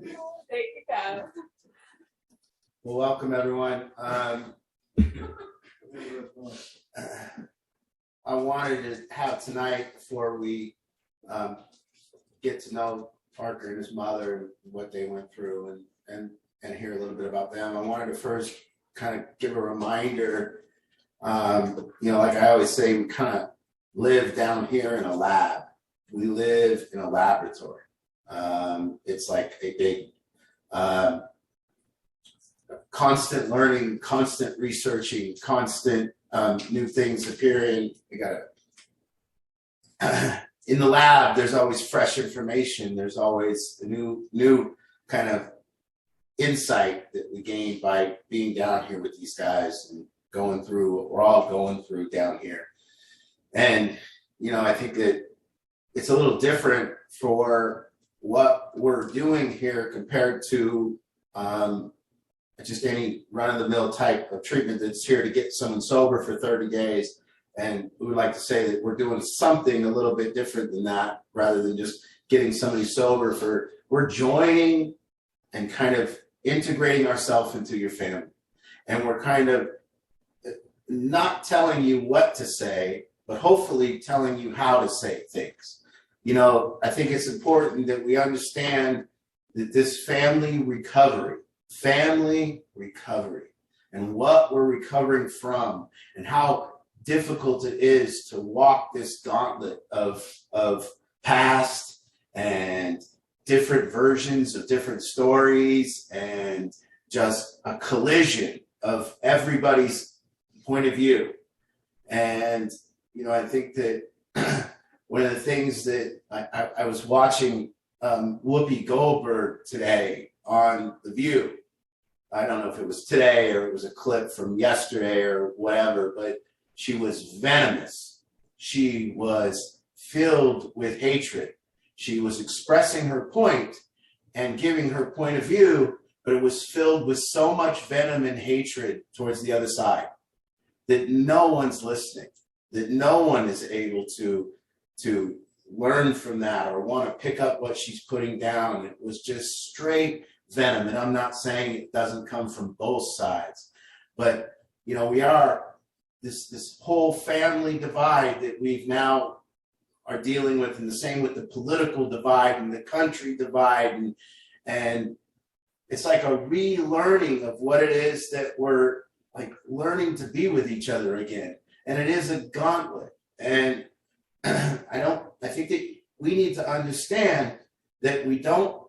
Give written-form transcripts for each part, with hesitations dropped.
you, Kyle. Well, welcome everyone. I wanted to have tonight, before we get to know Parker and his mother and what they went through, and hear a little bit about them. I wanted to first kind of give a reminder. Like I always say, we kind of live down here in a lab. We live in a laboratory. It's like a big constant learning, constant researching, constant new things appearing. In the lab, there's always fresh information. There's always a new kind of insight that we gain by being down here with these guys and going through what we're all going through down here. And, I think that it's a little different for what we're doing here compared to just any run-of-the-mill type of treatment that's here to get someone sober for 30 days. And we would like to say that we're doing something a little bit different than that, rather than just getting somebody sober. We're joining and kind of integrating ourselves into your family. And we're kind of not telling you what to say, but hopefully telling you how to say things. I think it's important that we understand that this family recovery, and what we're recovering from, and how difficult it is to walk this gauntlet of past and different versions of different stories, and just a collision of everybody's point of view. And, I think that one of the things that I was watching Whoopi Goldberg today on The View. I don't know if it was today or it was a clip from yesterday or whatever, but she was venomous. She was filled with hatred. She was expressing her point and giving her point of view, but it was filled with so much venom and hatred towards the other side that no one's listening, that no one is able to learn from that or want to pick up what she's putting down. It was just straight venom. And I'm not saying it doesn't come from both sides, but we are this whole family divide that we've now are dealing with, and the same with the political divide and the country divide, and it's like a relearning of what it is that we're like learning to be with each other again. And it is a gauntlet. And I think that we need to understand that we don't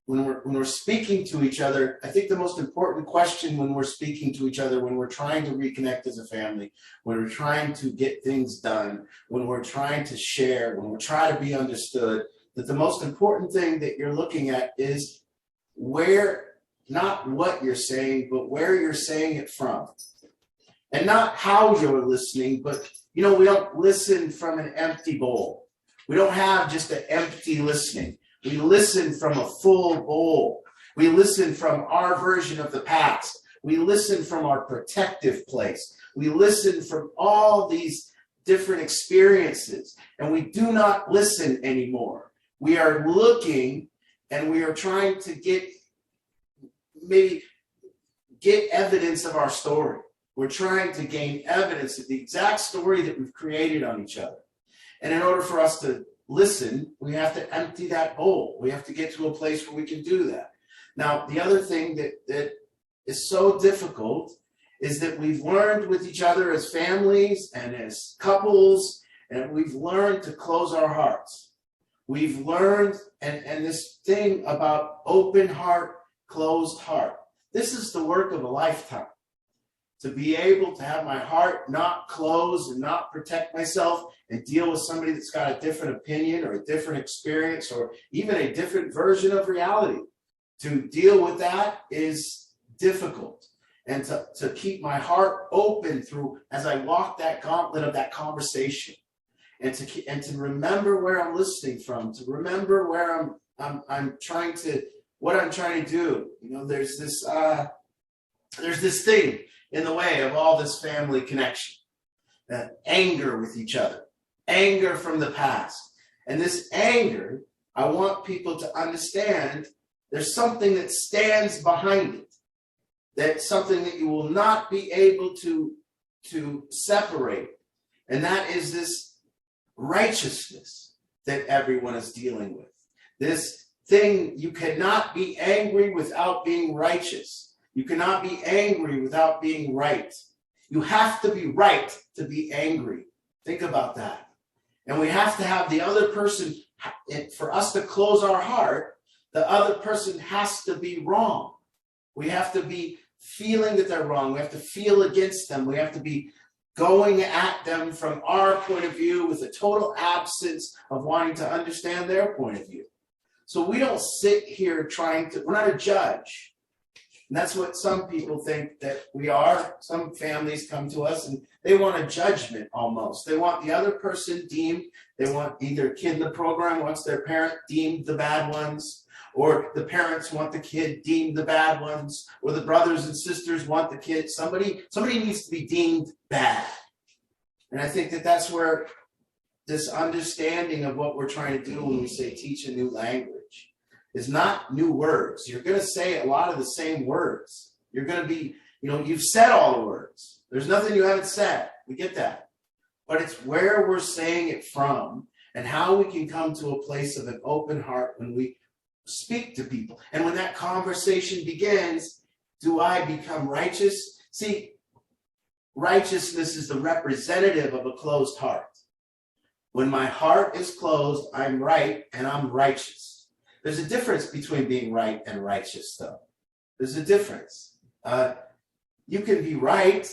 when we're speaking to each other. I think the most important question when we're speaking to each other, when we're trying to reconnect as a family, when we're trying to get things done, when we're trying to share, when we're trying to be understood, that the most important thing that you're looking at is not what you're saying, but where you're saying it from. And not how you're listening, but, we don't listen from an empty bowl. We don't have just an empty listening. We listen from a full bowl. We listen from our version of the past. We listen from our protective place. We listen from all these different experiences, and we do not listen anymore. We are looking, and we are trying to get evidence of our story. We're trying to gain evidence of the exact story that we've created on each other. And in order for us to listen, we have to empty that bowl. We have to get to a place where we can do that. Now, the other thing that is so difficult is that we've learned with each other as families and as couples, and we've learned to close our hearts. We've learned, and this thing about open heart, closed heart. This is the work of a lifetime. To be able to have my heart not closed and not protect myself and deal with somebody that's got a different opinion or a different experience or even a different version of reality. To deal with that is difficult. And to keep my heart open through as I walk that gauntlet of that conversation, and to remember where I'm listening from, to remember where I'm trying to, what I'm trying to do. There's this thing in the way of all this family connection, anger with each other, anger from the past. And this anger I want people to understand there's something that stands behind it. That's something that you will not be able to separate. And that is this righteousness that everyone is dealing with. This thing, you cannot be angry without being righteous. You cannot be angry without being right. You have to be right to be angry. Think about that. And we have to have the other person, for us to close our heart, the other person has to be wrong. We have to be feeling that they're wrong. We have to feel against them. We have to be going at them from our point of view with a total absence of wanting to understand their point of view. So we don't sit here we're not a judge. And that's what some people think that we are. Some families come to us and they want a judgment almost. They want the other person deemed, they want either kid in the program wants their parent deemed the bad ones, or the parents want the kid deemed the bad ones, or the brothers and sisters want the kid. Somebody needs to be deemed bad. And I think that that's where this understanding of what we're trying to do when we say teach a new language is not new words. You're going to say a lot of the same words. You're going to be, you've said all the words. There's nothing you haven't said. We get that. But it's where we're saying it from and how we can come to a place of an open heart when we speak to people. And when that conversation begins, do I become righteous? See, righteousness is the representative of a closed heart. When my heart is closed, I'm right and I'm righteous. There's a difference between being right and righteous, though. There's a difference. You can be right,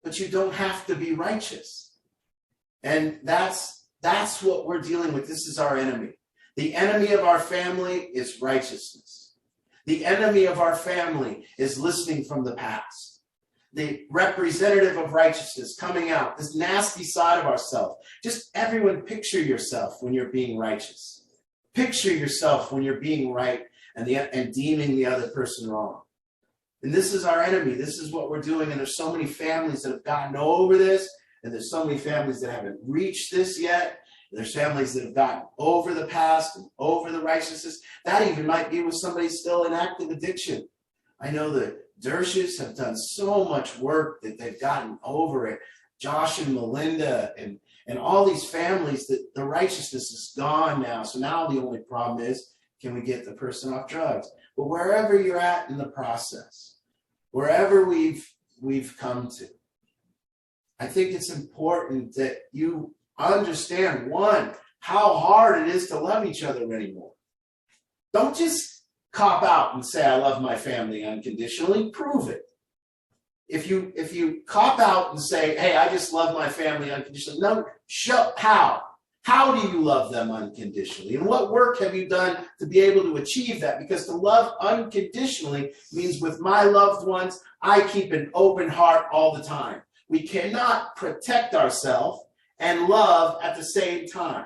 but you don't have to be righteous. And that's what we're dealing with. This is our enemy. The enemy of our family is righteousness. The enemy of our family is listening from the past. The representative of righteousness coming out, this nasty side of ourselves. Just everyone picture yourself when you're being righteous. Picture yourself when you're being right and deeming the other person wrong. And this is our enemy. This is what we're doing. And there's so many families that have gotten over this. And there's so many families that haven't reached this yet. There's families that have gotten over the past and over the righteousness. That even might be with somebody still in active addiction. I know that Dershes have done so much work that they've gotten over it. Josh and Melinda and all these families, that the righteousness is gone now. So now the only problem is, can we get the person off drugs? But wherever you're at in the process, wherever we've come to, I think it's important that you understand, one, how hard it is to love each other anymore. Don't just cop out and say, I love my family unconditionally. Prove it. If you cop out and say, hey, I just love my family unconditionally. No, show how. How do you love them unconditionally? And what work have you done to be able to achieve that? Because to love unconditionally means with my loved ones, I keep an open heart all the time. We cannot protect ourselves and love at the same time.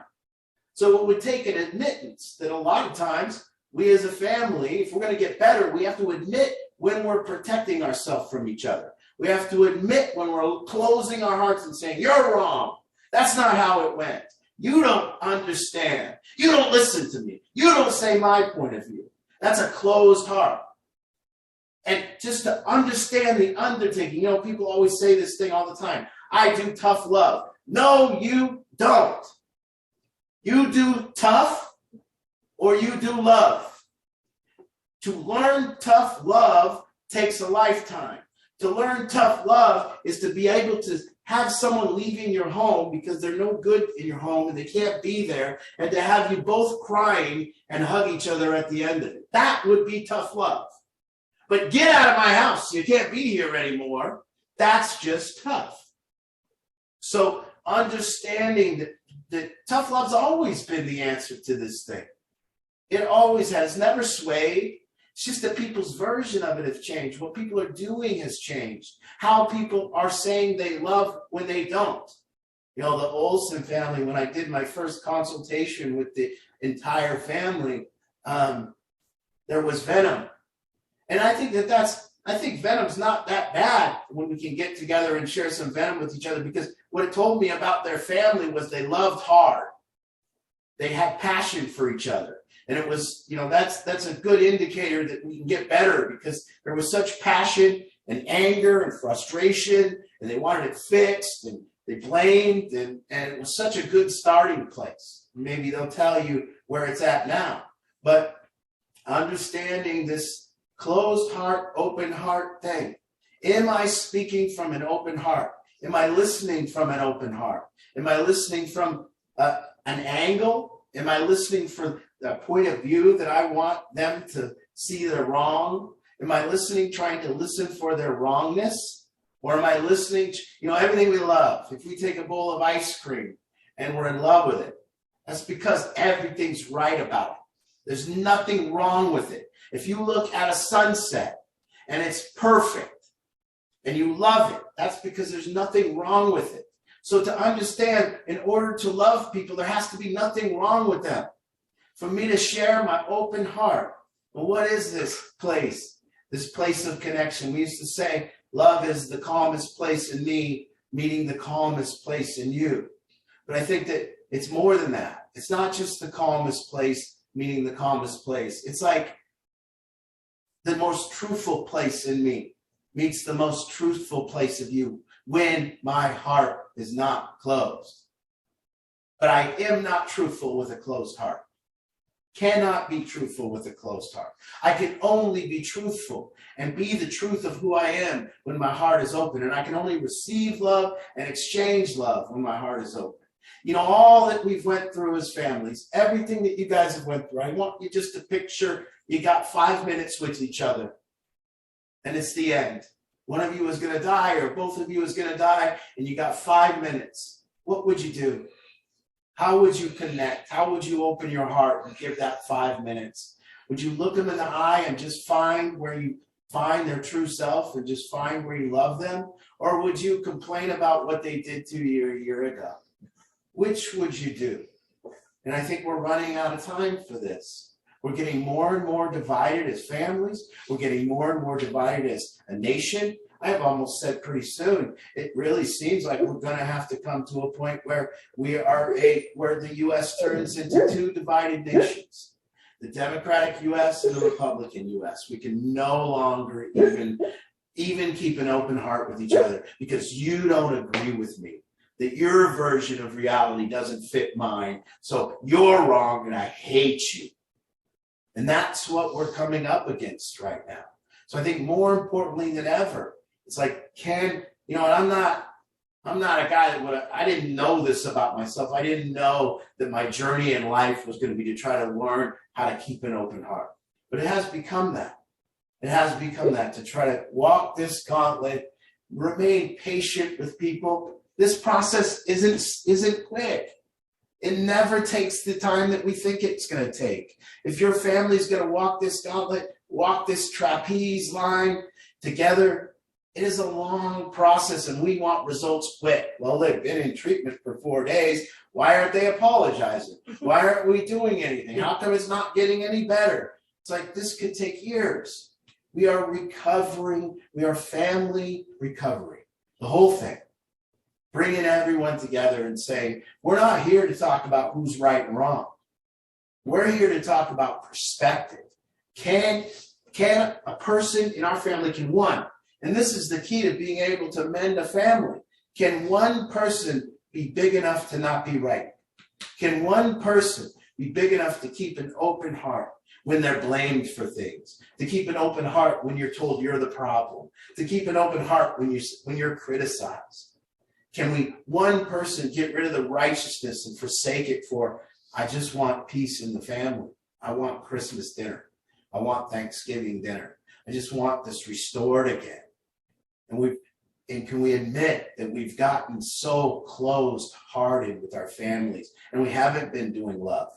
So it would take an admittance that a lot of times we as a family, if we're going to get better, we have to admit when we're protecting ourselves from each other. We have to admit when we're closing our hearts and saying, you're wrong. That's not how it went. You don't understand. You don't listen to me. You don't say my point of view. That's a closed heart. And just to understand the undertaking, people always say this thing all the time. I do tough love. No, you don't. You do tough or you do love. To learn tough love takes a lifetime. To learn tough love is to be able to have someone leaving your home because they're no good in your home and they can't be there, and to have you both crying and hug each other at the end of it. That would be tough love. But get out of my house, you can't be here anymore. That's just tough. So understanding that tough love's always been the answer to this thing. It always has, never swayed. It's just that people's version of it have changed. What people are doing has changed. How people are saying they love when they don't. The Olson family, when I did my first consultation with the entire family, there was venom. And I think I think venom's not that bad when we can get together and share some venom with each other, because what it told me about their family was they loved hard. They had passion for each other. And it was, that's a good indicator that we can get better, because there was such passion and anger and frustration, and they wanted it fixed, and they blamed, and it was such a good starting place. Maybe they'll tell you where it's at now. But understanding this closed heart, open heart thing. Am I speaking from an open heart? Am I listening from an open heart? Am I listening from an angle? Am I listening from the point of view that I want them to see they're wrong? Am I trying to listen for their wrongness? Or am I listening to, everything we love? If we take a bowl of ice cream and we're in love with it, that's because everything's right about it. There's nothing wrong with it. If you look at a sunset and it's perfect and you love it, that's because there's nothing wrong with it. So to understand, in order to love people, there has to be nothing wrong with them. For me to share my open heart. Well, what is this place? This place of connection. We used to say, love is the calmest place in me, meeting the calmest place in you. But I think that it's more than that. It's not just the calmest place, meaning the calmest place. It's like the most truthful place in me meets the most truthful place of you when my heart is not closed. But I am not truthful with a closed heart. Cannot be truthful with a closed heart. I can only be truthful and be the truth of who I am when my heart is open. And I can only receive love and exchange love when my heart is open. All that we've went through as families, everything that you guys have went through, I want you just to picture you got 5 minutes with each other and it's the end. One of you is going to die, or both of you is going to die, and you got 5 minutes. What would you do? How would you connect? How would you open your heart and give that 5 minutes? Would you look them in the eye and just find where you find their true self and just find where you love them? Or would you complain about what they did to you a year ago? Which would you do? And I think we're running out of time for this. We're getting more and more divided as families. We're getting more and more divided as a nation. I've almost said pretty soon, it really seems like we're going to have to come to a point where where the U.S. turns into two divided nations. The Democratic U.S. and the Republican U.S. We can no longer even keep an open heart with each other because you don't agree with me, that your version of reality doesn't fit mine. So you're wrong and I hate you. And that's what we're coming up against right now. So I think more importantly than ever, it's like, and I'm not a guy that I didn't know this about myself. I didn't know that my journey in life was going to be to try to learn how to keep an open heart. But it has become that. It has become that, to try to walk this gauntlet, remain patient with people. This process isn't quick. It never takes the time that we think it's going to take. If your family's going to walk this gauntlet, walk this trapeze line together, it is a long process, and we want results quick. Well, they've been in treatment for 4 days. Why aren't they apologizing? Why aren't we doing anything? How come it's not getting any better? It's like, this could take years. We are recovering. We are family recovery. The whole thing. Bringing everyone together and saying, we're not here to talk about who's right and wrong. We're here to talk about perspective. Can a person in our family, and this is the key to being able to mend a family, can one person be big enough to not be right? Can one person be big enough to keep an open heart when they're blamed for things? To keep an open heart when you're told you're the problem? To keep an open heart when you're criticized? Can one person get rid of the righteousness and forsake it for, I just want peace in the family. I want Christmas dinner. I want Thanksgiving dinner. I just want this restored again. And can we admit that we've gotten so closed-hearted with our families, and we haven't been doing love.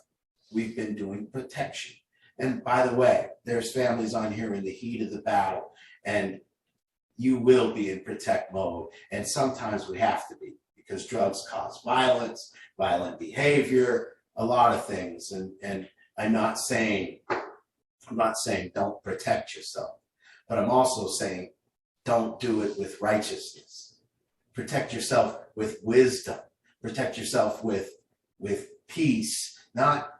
We've been doing protection. And by the way, there's families on here in the heat of the battle, and you will be in protect mode. And sometimes we have to be, because drugs cause violence, violent behavior, a lot of things. And I'm not saying don't protect yourself, but I'm also saying don't do it with righteousness. Protect yourself with wisdom. Protect yourself with peace, not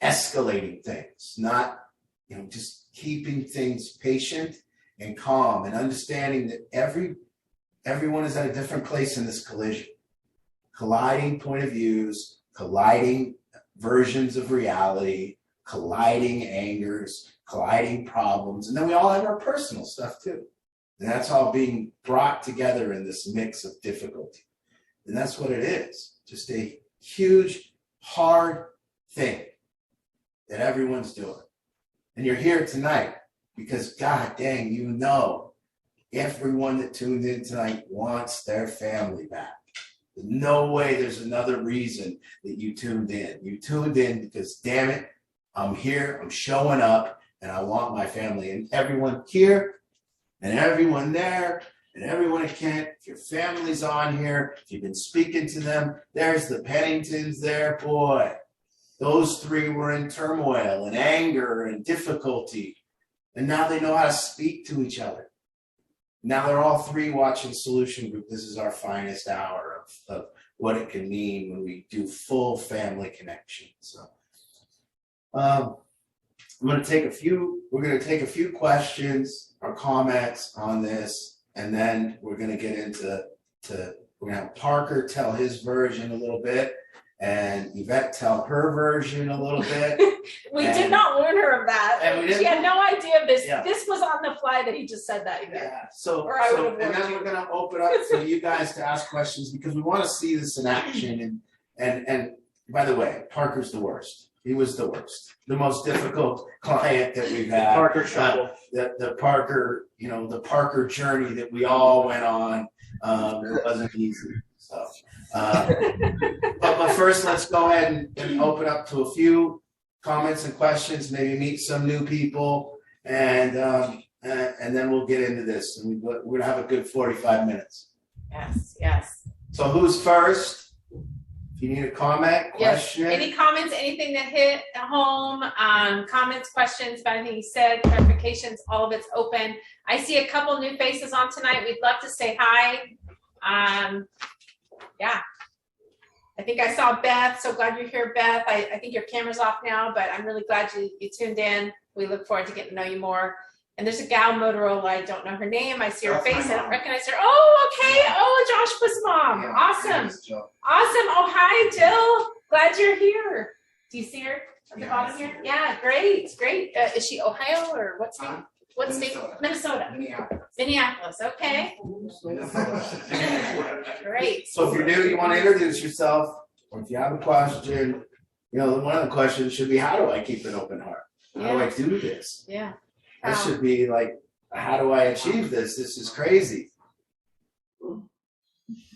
escalating things, not, just keeping things patient and calm and understanding that everyone is at a different place in this collision. Colliding point of views, colliding versions of reality, colliding angers, colliding problems. And then we all have our personal stuff too. And that's all being brought together in this mix of difficulty. And that's what it is. Just a huge, hard thing that everyone's doing. And you're here tonight because, God dang, everyone that tuned in tonight wants their family back. There's no way there's another reason that you tuned in. You tuned in because, damn it, I'm here, I'm showing up, and I want my family. And everyone here, and everyone there, and everyone at Kent, if your family's on here, if you've been speaking to them, there's the Penningtons there, boy. Those three were in turmoil and anger and difficulty. And now they know how to speak to each other. Now they're all three watching Solution Group. This is our finest hour of what it can mean when we do full family connection. So we're going to take a few questions or comments on this, and then we're going to get into we're going to have Parker tell his version a little bit, and Yvette tell her version a little bit. We did not warn her of that. She had no idea of this. Yeah. This was on the fly that he just said that. Yvette. Yeah. So and then we're going to open up for you guys to ask questions because we want to see this in action. And by the way, Parker's the worst. He was the worst, the most difficult client that we've had. Parker trouble. The Parker, the Parker journey that we all went on. It wasn't easy. So, but first, let's go ahead and open up to a few comments and questions. Maybe meet some new people, and then we'll get into this. And we're gonna have a good 45 minutes. Yes. So, who's first? If you need a comment, question. Yes. Any comments, anything that hit home, comments, questions about anything you said, clarifications, all of it's open. I see a couple new faces on tonight. We'd love to say hi. Yeah. I think I saw Beth. So glad you're here, Beth. I think your camera's off now, but I'm really glad you tuned in. We look forward to getting to know you more. And there's a gal, Motorola. I don't know her name. I see her face. I don't recognize her. Oh, okay. Oh, Joshua's mom. Yeah, awesome. Awesome. Oh, hi, Jill. Glad you're here. Do you see her at the bottom here? Yeah, great. Is she Ohio or what state? What state? Minnesota. Minneapolis. Okay. Great. So if you're new, you want to introduce yourself, or if you have a question, one of the questions should be, how do I keep an open heart? How do I do this? Yeah. This should be like, how do I achieve this? This is crazy.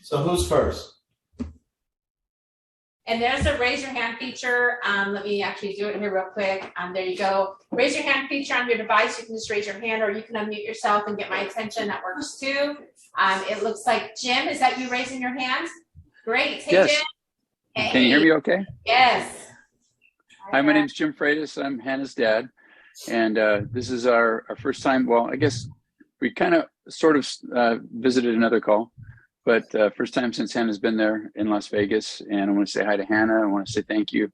So who's first? And there's a raise your hand feature. Let me actually do it here real quick. There you go. Raise your hand feature on your device. You can just raise your hand, or you can unmute yourself and get my attention. That works too. It looks like Jim. Is that you raising your hand? Great. Hey, yes. Jim. Hey. Can you hear me okay? Yes. Hi, my name's Jim Freitas. I'm Hannah's dad. And this is our first time. Well, I guess we kind of sort of visited another call, but first time since Hannah's been there in Las Vegas. And I want to say hi to Hannah. I want to say thank you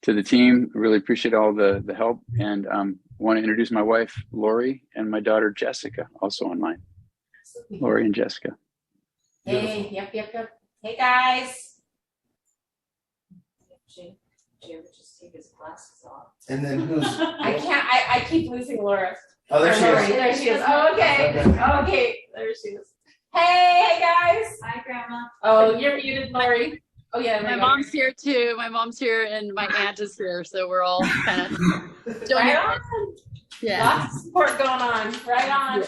to the team. I really appreciate all the help. And I want to introduce my wife, Lori, and my daughter, Jessica, also online. Lori and Jessica. Hey, yep. Hey, guys. Jim just take his glasses off. And then who's? I keep losing Laura. Oh, there she is. There she is. Oh, okay. Okay. There she is. Hey guys. Hi, Grandma. Oh, you're muted, Lori. Oh yeah. My mom's here too. My mom's here and my aunt is here, so we're all kind of doing right it. on. Yeah. Lots of support going on. Right on.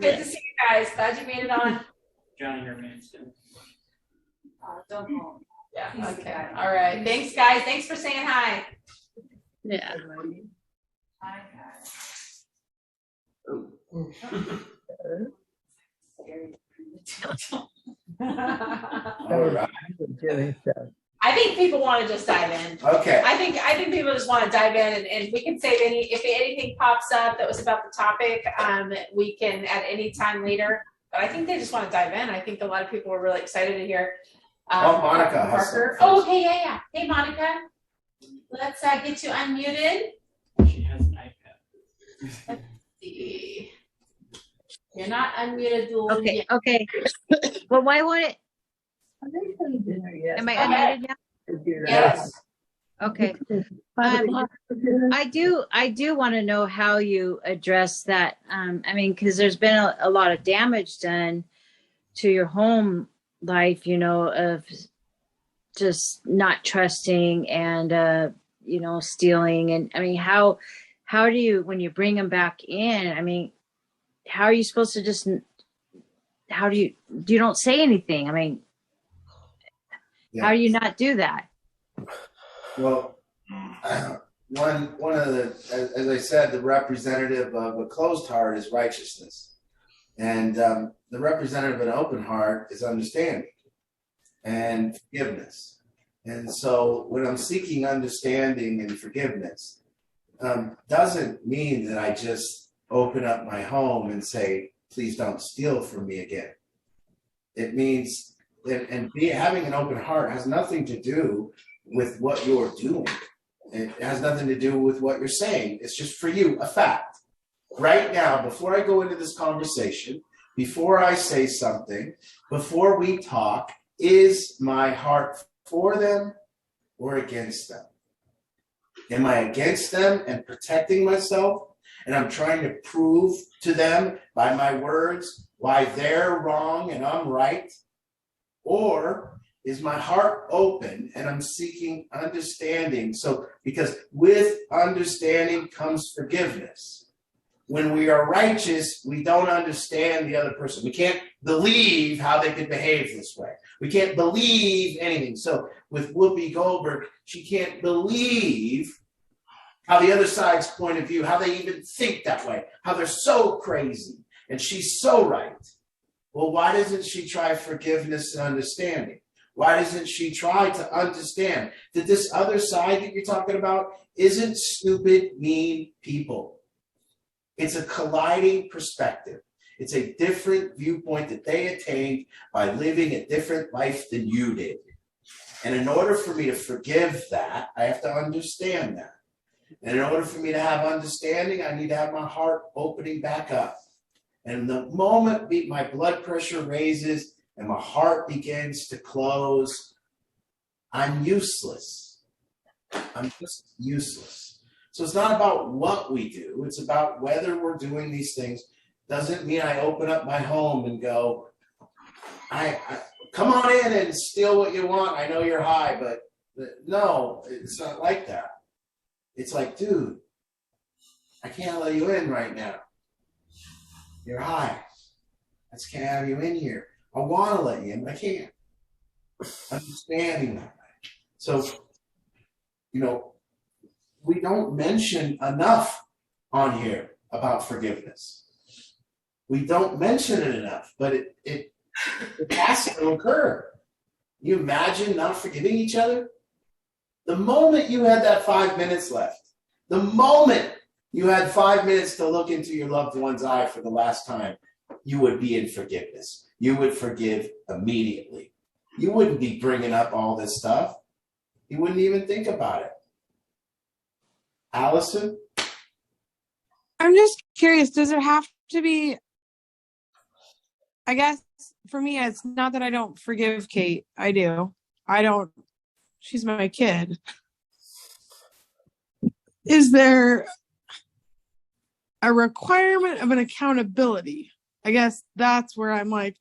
Good to see you guys. Glad you made it on. Johnny, your name's too. Don't call. Yeah. Okay. All right. Thanks, guys. Thanks for saying hi. Yeah. Hi, guys. All right. I think people want to just dive in. Okay. I think people just want to dive in, and we can save if anything pops up that was about the topic, we can at any time later. But I think they just want to dive in. I think a lot of people were really excited to hear. Monica. Parker. Oh, okay, yeah. Hey, Monica. Let's get you unmuted. She has an iPad. See. You're not unmuted, Dual. Okay, okay. Well, why won't it? Am I unmuted now? Yes. Okay. I do want to know how you address that. I mean, because there's been a lot of damage done to your home life, you know, of just not trusting and stealing. And I mean, how do you, when you bring them back in, I mean, how are you supposed to just, how do you don't say anything? I mean, how do you not do that? Well, one of the, as I said, the representative of a closed heart is righteousness, and the representative of an open heart is understanding and forgiveness. And so, when I'm seeking understanding and forgiveness, doesn't mean that I just open up my home and say, "Please don't steal from me again." It means having an open heart has nothing to do with what you're doing. It has nothing to do with what you're saying. It's just for you, a fact. Right now, before I go into this conversation, before I say something, before we talk, is my heart for them or against them? Am I against them and protecting myself? And I'm trying to prove to them by my words why they're wrong and I'm right? Or is my heart open and I'm seeking understanding? So, because with understanding comes forgiveness. When we are righteous, we don't understand the other person. We can't believe how they could behave this way. We can't believe anything. So with Whoopi Goldberg, she can't believe how the other side's point of view, how they even think that way, how they're so crazy. And she's so right. Well, why doesn't she try forgiveness and understanding? Why doesn't she try to understand that this other side that you're talking about isn't stupid, mean people? It's a colliding perspective. It's a different viewpoint that they attained by living a different life than you did. And in order for me to forgive that, I have to understand that. And in order for me to have understanding, I need to have my heart opening back up. And the moment my blood pressure raises and my heart begins to close, I'm useless. I'm just useless. So it's not about what we do. It's about whether we're doing these things. Doesn't mean I open up my home and go, I come on in and steal what you want. I know you're high, but no, it's not like that. It's like, dude, I can't let you in right now. You're high. I just can't have you in here. I want to let you in, but I can't. Understanding that. So, we don't mention enough on here about forgiveness. We don't mention it enough, but it has to occur. You imagine not forgiving each other? The moment you had that 5 minutes left, the moment you had 5 minutes to look into your loved one's eye for the last time, you would be in forgiveness. You would forgive immediately. You wouldn't be bringing up all this stuff. You wouldn't even think about it. Allison? I'm just curious, does it have to be, I guess for me, it's not that I don't forgive Kate. I do. She's my kid. Is there a requirement of an accountability? I guess that's where I'm like,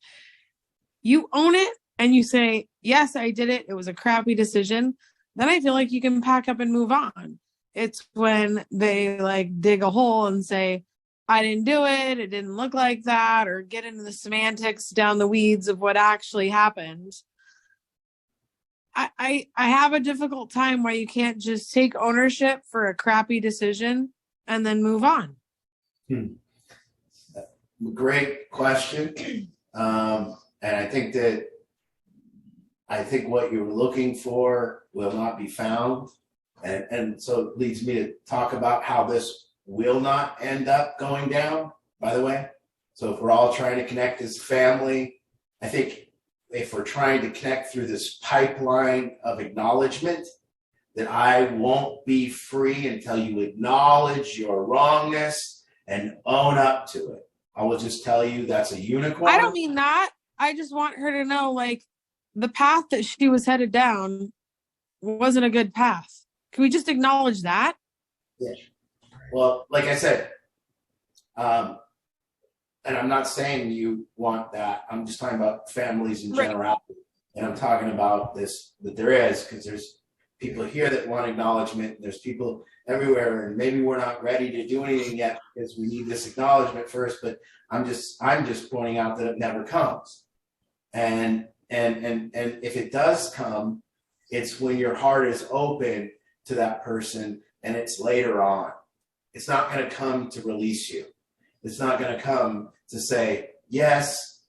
you own it and you say, yes, I did it. It was a crappy decision. Then I feel like you can pack up and move on. It's when they like dig a hole and say, I didn't do it. It didn't look like that, or get into the semantics down the weeds of what actually happened. I have a difficult time where you can't just take ownership for a crappy decision and then move on. Great question. And I think what you're looking for will not be found. And so it leads me to talk about how this will not end up going down, by the way. So if we're all trying to connect as a family, I think if we're trying to connect through this pipeline of acknowledgement, that I won't be free until you acknowledge your wrongness and own up to it. I will just tell you that's a unicorn. I don't mean that. I just want her to know, like, the path that she was headed down wasn't a good path. Can we just acknowledge that? Yeah. Well, like I said, and I'm not saying you want that. I'm just talking about families in Right. general. And I'm talking about this, that there is, because there's people here that want acknowledgement. There's people everywhere, and maybe we're not ready to do anything yet because we need this acknowledgement first. But I'm just pointing out that it never comes. And if it does come, it's when your heart is open to that person, and it's later on. It's not going to come to release you. It's not going to come to say, yes,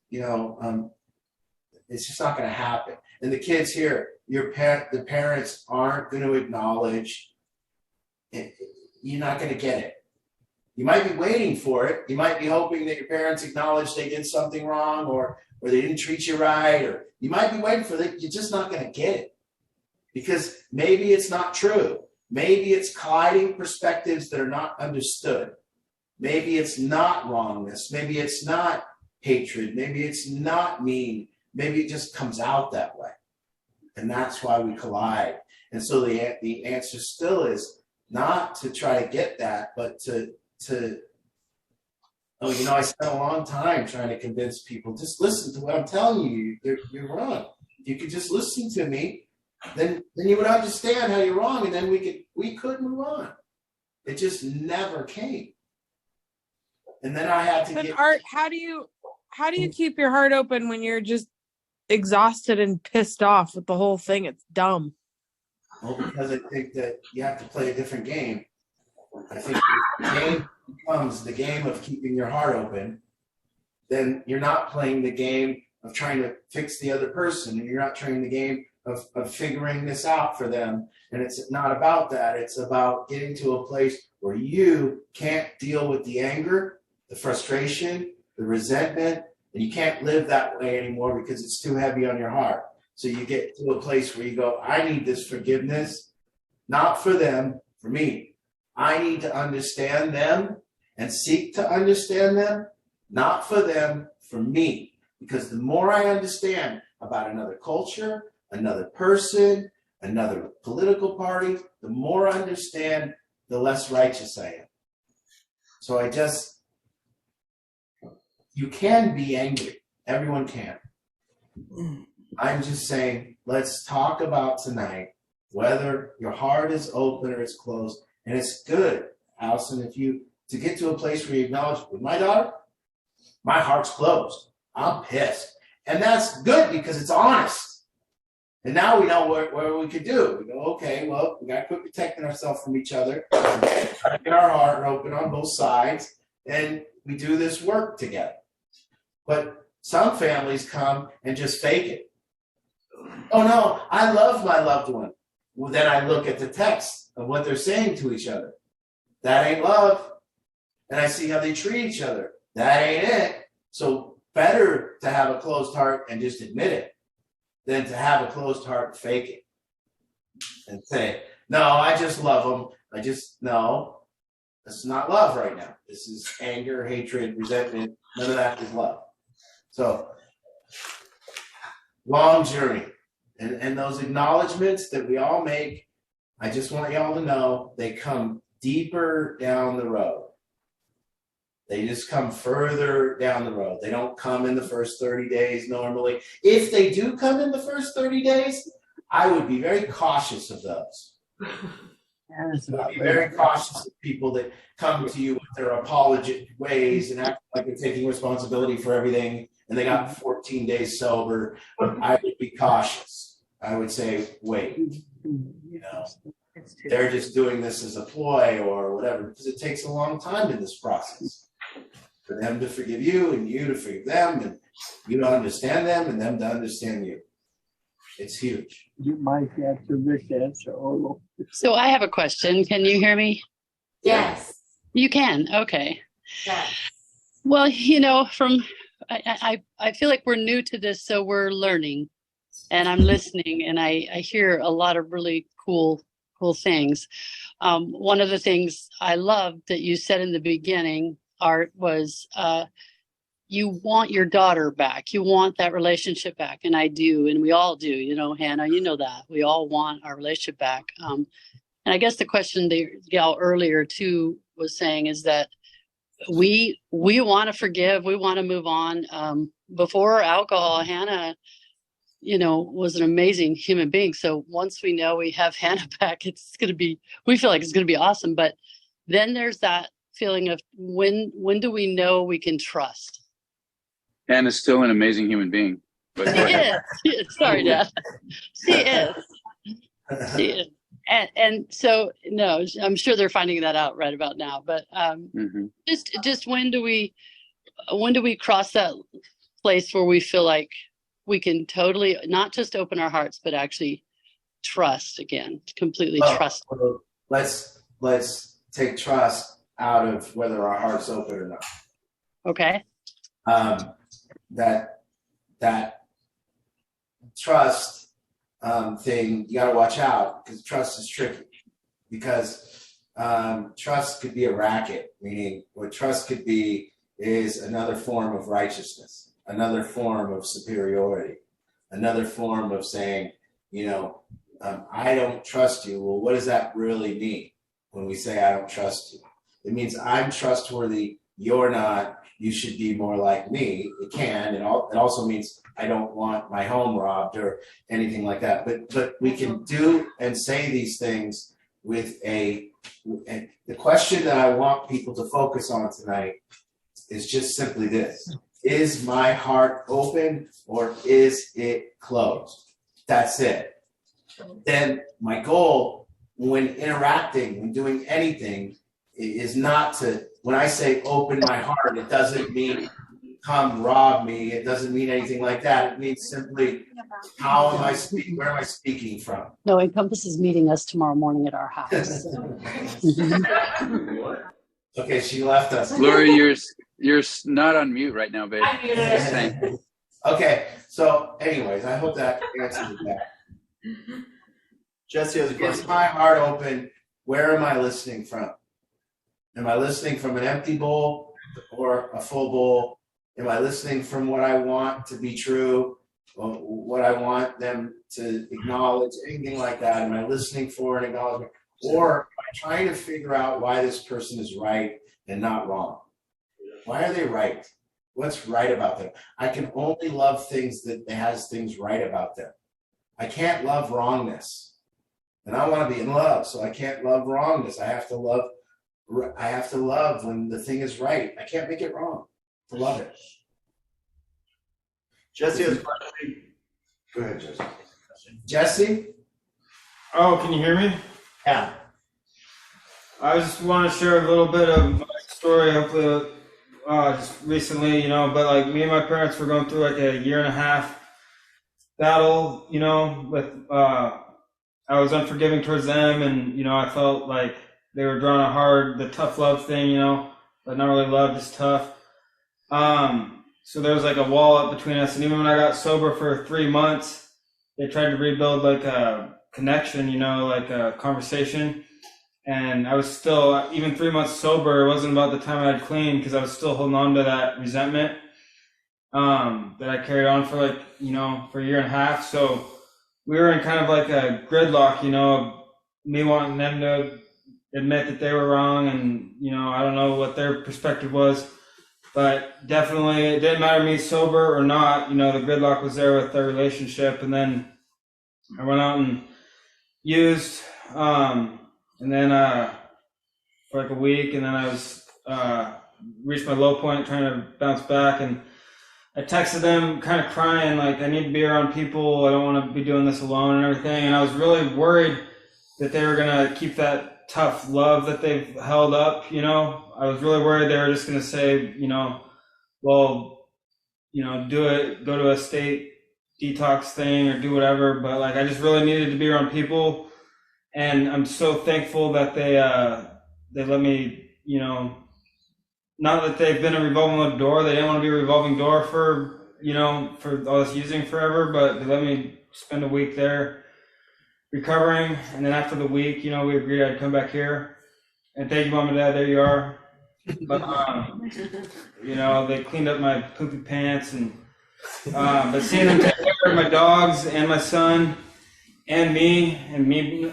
it's just not going to happen. And the kids here, the parents aren't going to acknowledge it. You're not going to get it. You might be waiting for it. You might be hoping that your parents acknowledge they did something wrong, or they didn't treat you right, or you might be waiting for it. You're just not going to get it. Because maybe it's not true. Maybe it's colliding perspectives that are not understood. Maybe it's not wrongness. Maybe it's not hatred. Maybe it's not mean. Maybe it just comes out that way. And that's why we collide. And so the answer still is not to try to get that, but to I spent a long time trying to convince people, just listen to what I'm telling you. You're wrong. If you could just listen to me, then you would understand how you're wrong, and then we could move on. It just never came. And then I had to But get Art, how do you keep your heart open when you're just exhausted and pissed off with the whole thing? It's dumb. well, because I think that you have to play a different game. I think the game becomes the game of keeping your heart open. Then you're not playing the game of trying to fix the other person, and you're not trying the game of figuring this out for them. And it's not about that. It's about getting to a place where you can't deal with the anger, the frustration, the resentment, and you can't live that way anymore because it's too heavy on your heart. So you get to a place where you go, I need this forgiveness, not for them, for me. I need to understand them and seek to understand them, not for them, for me. Because the more I understand about another culture, another person, another political party, the more I understand, the less righteous I am. So you can be angry. Everyone can. I'm just saying, let's talk about tonight whether your heart is open or it's closed. And it's good, Allison, to get to a place where you acknowledge, with my daughter, my heart's closed. I'm pissed. And that's good because it's honest. And now we know what we could do. We go, okay, well, we got to quit protecting ourselves from each other. Try to get our heart open on both sides. And we do this work together. But some families come and just fake it. Oh, no, I love my loved one. Well, then I look at the text of what they're saying to each other. That ain't love. And I see how they treat each other. That ain't it. So better to have a closed heart and just admit it than to have a closed heart and fake it. And say, no, I just love them. No, this is not love right now. This is anger, hatred, resentment. None of that is love. So, long journey. And those acknowledgments that we all make, I just want y'all to know they come deeper down the road. They just come further down the road. They don't come in the first 30 days normally. If they do come in the first 30 days, I would be very cautious of those. I'd be very cautious of people that come to you with their apologetic ways and act like they're taking responsibility for everything and they got 14 days sober. I would be cautious. I would say, wait, they're just doing this as a ploy or whatever, because it takes a long time in this process for them to forgive you and you to forgive them and you to understand them and them to understand you. It's huge. You might answer this answer. So I have a question. Can you hear me? Yes. You can. Okay. Yes. Well, I feel like we're new to this, so we're learning, and I'm listening, and I hear a lot of really cool cool things. One of the things I loved that you said in the beginning, Art, was you want your daughter back. You want that relationship back. And I do. And we all do, you know, Hannah, you know that. We all want our relationship back. And I guess the question the gal earlier too was saying is that we want to forgive. We want to move on. Before alcohol, Hannah, you know, was an amazing human being. So once we know we have Hannah back, it's going to be, we feel like it's going to be awesome. But then there's that feeling of when do we know we can trust? Hannah's still an amazing human being. But She is. Sorry, Dad. She is. She is. And so, no, I'm sure they're finding that out right about now. But just when do we cross that place where we feel like we can totally not just open our hearts, but actually trust again, completely trust. Well, let's take trust out of whether our heart's open or not. Okay. That trust thing, you got to watch out because trust is tricky. Because trust could be a racket, meaning what trust could be is another form of righteousness, another form of superiority, another form of saying, you know, I don't trust you. Well, what does that really mean when we say I don't trust you? It means I'm trustworthy, you're not, you should be more like me. It can. It also means I don't want my home robbed or anything like that. But we can do and say these things with and the question that I want people to focus on tonight is just simply this. Is my heart open or is it closed? That's it. Then my goal when interacting, when doing anything, is not to, when I say open my heart, it doesn't mean come rob me. It doesn't mean anything like that. It means simply, how am I speaking? Where am I speaking from? No, Encompass is meeting us tomorrow morning at our house. Okay, she left us. Lori, you're not on mute right now, babe. I muted Just her. saying. Okay, so anyways, I hope that answers that. Jesse has a question. Is my heart open? Where am I listening from? Am I listening from an empty bowl or a full bowl? Am I listening from what I want to be true, or what I want them to acknowledge, anything like that? Am I listening for an acknowledgement? Or am I trying to figure out why this person is right and not wrong? Why are they right? What's right about them? I can only love things that has things right about them. I can't love wrongness. And I want to be in love, so I can't love wrongness. I have to love when the thing is right. I can't make it wrong to love it. Jesse has a question. Go ahead, Jesse. Jesse? Oh, can you hear me? Yeah. I just want to share a little bit of my story, hopefully, just recently, you know, but like me and my parents were going through like a 1.5 year battle, you know, with, I was unforgiving towards them and, you know, I felt like they were drawing a hard, the tough love thing, you know, but not really love, just tough. So there was like a wall up between us, and even when I got sober for 3 months, they tried to rebuild like a connection, you know, like a conversation. And I was still, even 3 months sober, it wasn't about the time I'd clean because I was still holding on to that resentment that I carried on for like, you know, for 1.5 years. So we were in kind of like a gridlock, you know, of me wanting them to admit that they were wrong, and, you know, I don't know what their perspective was. But definitely, it didn't matter me sober or not. You know, the gridlock was there with their relationship. And then I went out and used, and then for like a week, and then I was reached my low point, trying to bounce back. And I texted them, kind of crying, like, I need to be around people. I don't want to be doing this alone and everything. And I was really worried that they were gonna keep that tough love that they've held up, you know. I was really worried they were just going to say, you know, well, you know, do it, go to a state detox thing or do whatever. But like, I just really needed to be around people. And I'm so thankful that they let me, you know, not that they've been a revolving door. They didn't want to be a revolving door for, you know, for all this using forever, but they let me spend a week there. recovering. And then after the week, you know, we agreed I'd come back here. And thank you, Mom and Dad. There you are. But you know, they cleaned up my poopy pants, and but seeing them take care of my dogs and my son and me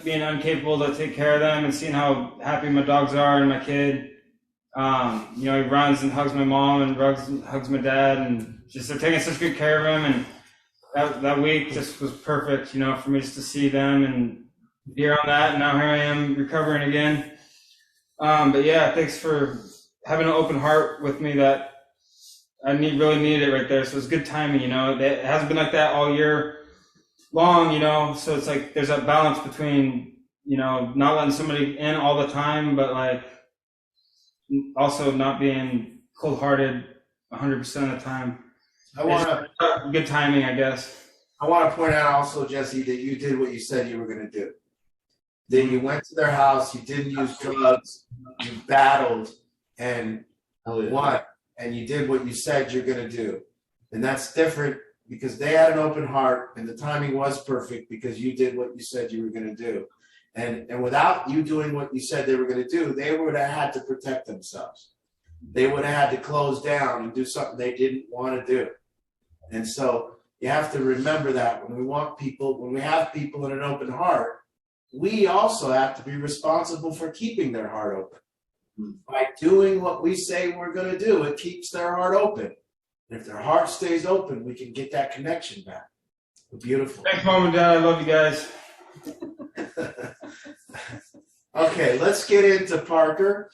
being incapable to take care of them, and seeing how happy my dogs are and my kid. You know, he runs and hugs my mom and hugs my dad, and just they're taking such good care of him. And that week just was perfect, you know, for me just to see them and be around that. And now here I am recovering again. But yeah, thanks for having an open heart with me. That I really needed it right there. So it's good timing, you know. It hasn't been like that all year long, you know. So it's like there's that balance between, you know, not letting somebody in all the time, but like also not being cold-hearted 100% of the time. Good timing, I guess. I want to point out also, Jesse, that you did what you said you were going to do. Then you went to their house, you didn't use drugs, you battled and won, and you did what you said you're going to do. And that's different because they had an open heart and the timing was perfect because you did what you said you were going to do. And without you doing what you said they were going to do, they would have had to protect themselves. They would have had to close down and do something they didn't want to do. And so you have to remember that when we have people in an open heart, we also have to be responsible for keeping their heart open. By doing what we say we're going to do, it keeps their heart open. And if their heart stays open, we can get that connection back. Beautiful. Thanks, Mom and Dad. I love you guys. Okay, let's get into Parker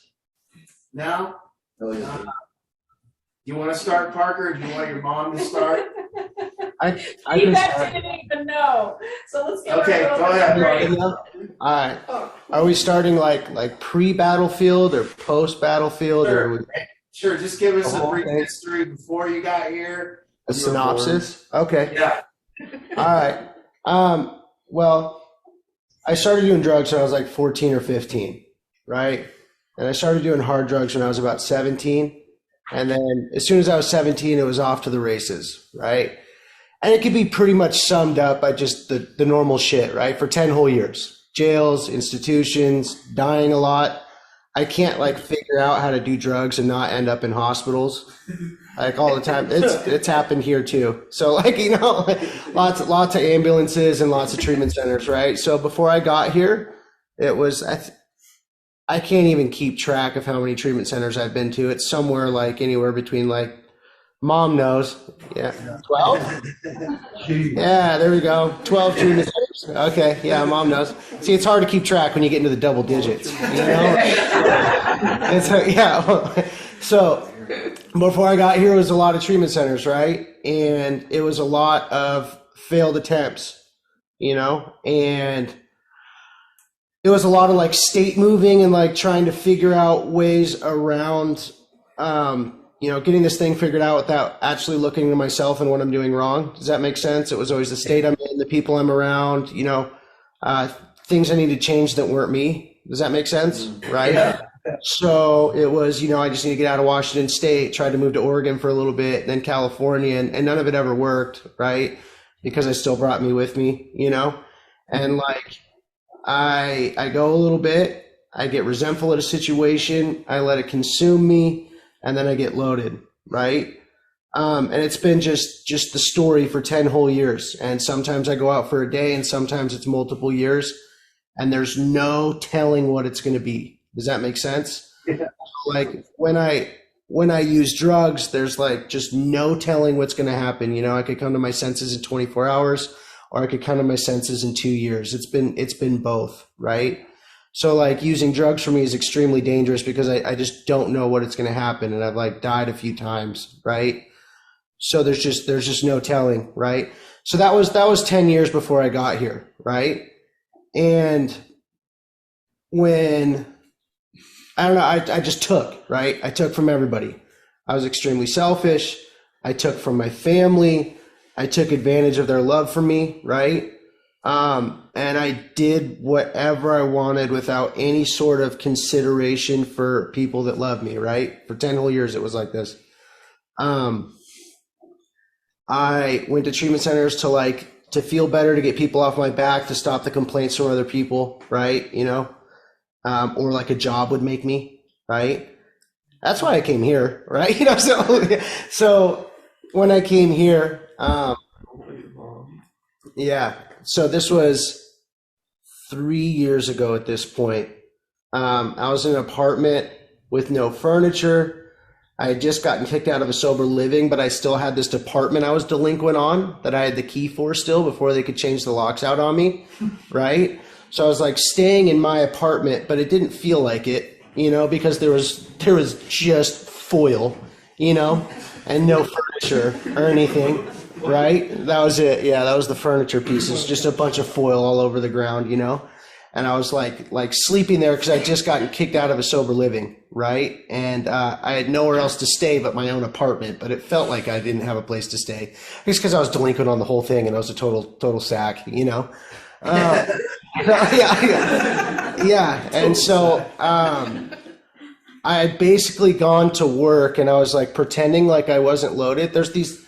now. You want to start, Parker? Or do you want your mom to start? I You can guys start. didn't even know. So let's get Okay, our go ahead, break. All right. Are we starting like pre-battlefield or post-battlefield, or Sure, just give us a Oh, brief okay. history before you got here. a synopsis? Okay. Yeah. All right. Well, I started doing drugs when I was like 14 or 15, right? And I started doing hard drugs when I was about 17. And then as soon as I was 17, it was off to the races, right? And it could be pretty much summed up by just the normal shit, right? For 10 whole years. Jails, institutions, dying a lot. I can't like figure out how to do drugs and not end up in hospitals like all the time. It's happened here too. So like, you know, lots of ambulances and lots of treatment centers, right? So before I got here, it was I can't even keep track of how many treatment centers I've been to. It's somewhere like anywhere between like, Mom knows. Yeah. 12? Yeah, there we go. 12 treatment centers. Okay. Yeah, Mom knows. See, it's hard to keep track when you get into the double digits. You know? Yeah. So before I got here, it was a lot of treatment centers, right? And it was a lot of failed attempts, you know? And it was a lot of like state moving and like trying to figure out ways around, you know, getting this thing figured out without actually looking at myself and what I'm doing wrong. Does that make sense? It was always the state I'm in, the people I'm around, you know, things I need to change that weren't me. Does that make sense? Right. Yeah. So it was, you know, I just need to get out of Washington State, tried to move to Oregon for a little bit, then California, and none of it ever worked. Right. Because I still brought me with me, you know, and like I go a little bit, I get resentful at a situation, I let it consume me. And then I get loaded, right? And it's been just the story for 10 whole years. And sometimes I go out for a day and sometimes it's multiple years and there's no telling what it's going to be. Does that make sense? Yeah. Like when I use drugs, there's like just no telling what's going to happen. You know, I could come to my senses in 24 hours or I could come to my senses in 2 years. It's been both, right? So like using drugs for me is extremely dangerous because I just don't know what it's going to happen. And I've like died a few times. Right. So there's just no telling. Right. So that was 10 years before I got here. Right. And when I don't know, I just took, right. I took from everybody. I was extremely selfish. I took from my family. I took advantage of their love for me. Right. And I did whatever I wanted without any sort of consideration for people that love me, right? For 10 whole years, it was like this. I went to treatment centers to like to feel better, to get people off my back, to stop the complaints from other people, right? You know, or like a job would make me, right? That's why I came here, right? You know, so when I came here, yeah, so this was 3 years ago at this point. I was in an apartment with no furniture. I had just gotten kicked out of a sober living, but I still had this department I was delinquent on that I had the key for still before they could change the locks out on me, right? So I was like staying in my apartment, but it didn't feel like it, you know, because there was just foil, you know, and no furniture or anything, right? That was it. Yeah, that was the furniture pieces, just a bunch of foil all over the ground, you know. And I was like sleeping there because I just gotten kicked out of a sober living, right? And I had nowhere else to stay but my own apartment, but it felt like I didn't have a place to stay. Just because I was delinquent on the whole thing and I was a total sack, you know? Yeah. And so I had basically gone to work and I was like pretending like I wasn't loaded. There's these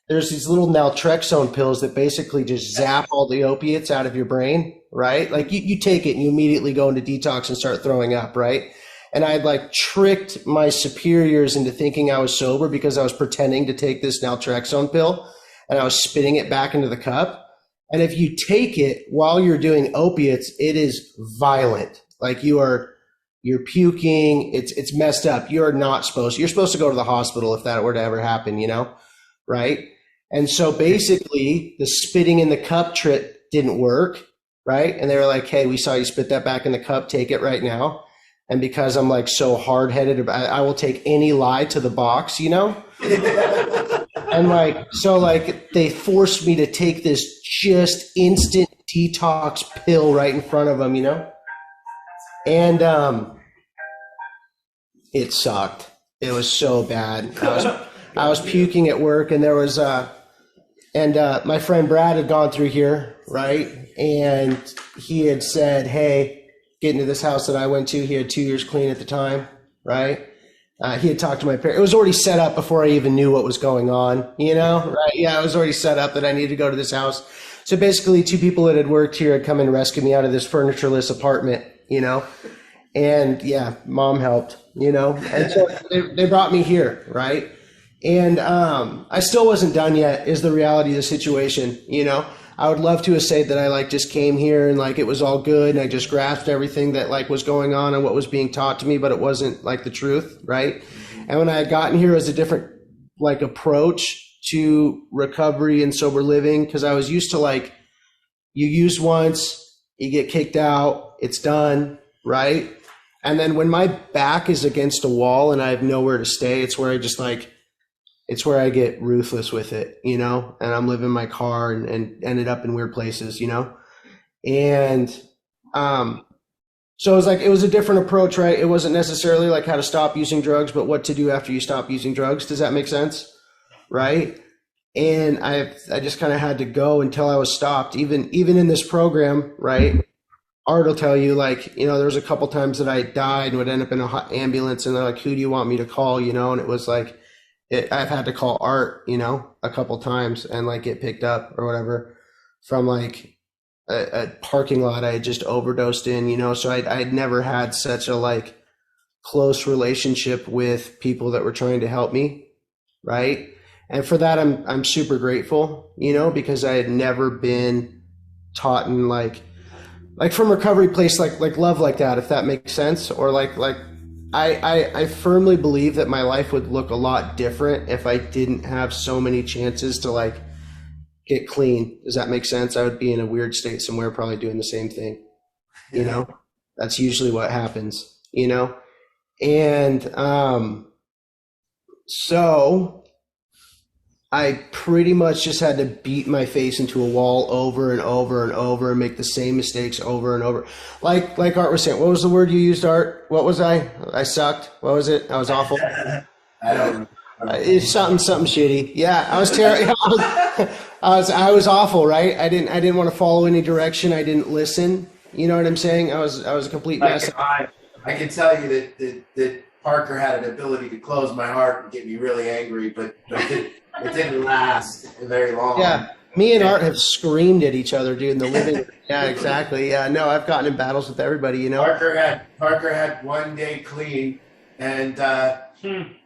little naltrexone pills that basically just zap all the opiates out of your brain, right? Like you take it and you immediately go into detox and start throwing up, right? And I had like tricked my superiors into thinking I was sober because I was pretending to take this naltrexone pill and I was spitting it back into the cup. And if you take it while you're doing opiates, it is violent. Like you're puking. It's messed up. You're supposed to go to the hospital if that were to ever happen, you know? Right. And so basically the spitting in the cup trick didn't work. Right. And they were like, hey, we saw you spit that back in the cup. Take it right now. And because I'm like so hard headed, I will take any lie to the box, you know? And they forced me to take this just instant detox pill right in front of them, you know? And it sucked. It was so bad. I was puking at work, and there was my friend Brad had gone through here, right? And he had said, hey, get into this house that I went to. He had 2 years clean at the time, right? He had talked to my parents. It was already set up before I even knew what was going on, you know, right? Yeah, it was already set up that I needed to go to this house. So basically 2 people that had worked here had come and rescued me out of this furnitureless apartment, you know? And yeah, mom helped, you know? And so they brought me here, right? And I still wasn't done yet is the reality of the situation, you know? I would love to have said that I just came here and it was all good and I just grasped everything that was going on and what was being taught to me, but it wasn't the truth, right? And when I had gotten here, it was a different approach to recovery and sober living, because I was used to you use once, you get kicked out, it's done, right? And then when my back is against a wall and I have nowhere to stay, it's where I just it's where I get ruthless with it, you know, and I'm living in my car and ended up in weird places, you know? And so it was a different approach, right? It wasn't necessarily how to stop using drugs, but what to do after you stop using drugs. Does that make sense? Right? And I just kind of had to go until I was stopped, even in this program, right? Art will tell you, there was a couple times that I died and would end up in an ambulance and they're like, who do you want me to call, you know? And it was I've had to call Art, you know, a couple times and get picked up or whatever from a parking lot I had just overdosed in, you know. So I'd never had such a close relationship with people that were trying to help me, right? And for that I'm super grateful, you know, because I had never been taught in from recovery place like love like that, if that makes sense, or I firmly believe that my life would look a lot different if I didn't have so many chances to get clean. Does that make sense? I would be in a weird state somewhere probably doing the same thing. You know, that's usually what happens, you know? And so I pretty much just had to beat my face into a wall over and over and over and make the same mistakes over and over. Like Art was saying, what was the word you used, Art? What was I? I sucked. What was it? I was awful. I don't know. It's something shitty. Yeah, I was terrible. I was awful, right? I didn't want to follow any direction. I didn't listen. You know what I'm saying? I was a complete mess. I can tell you that Parker had an ability to close my heart and get me really angry, but it didn't last very long. Yeah. Me and Art have screamed at each other, dude, in the living room. Yeah, exactly. Yeah, no, I've gotten in battles with everybody, you know. Parker had 1 day clean, and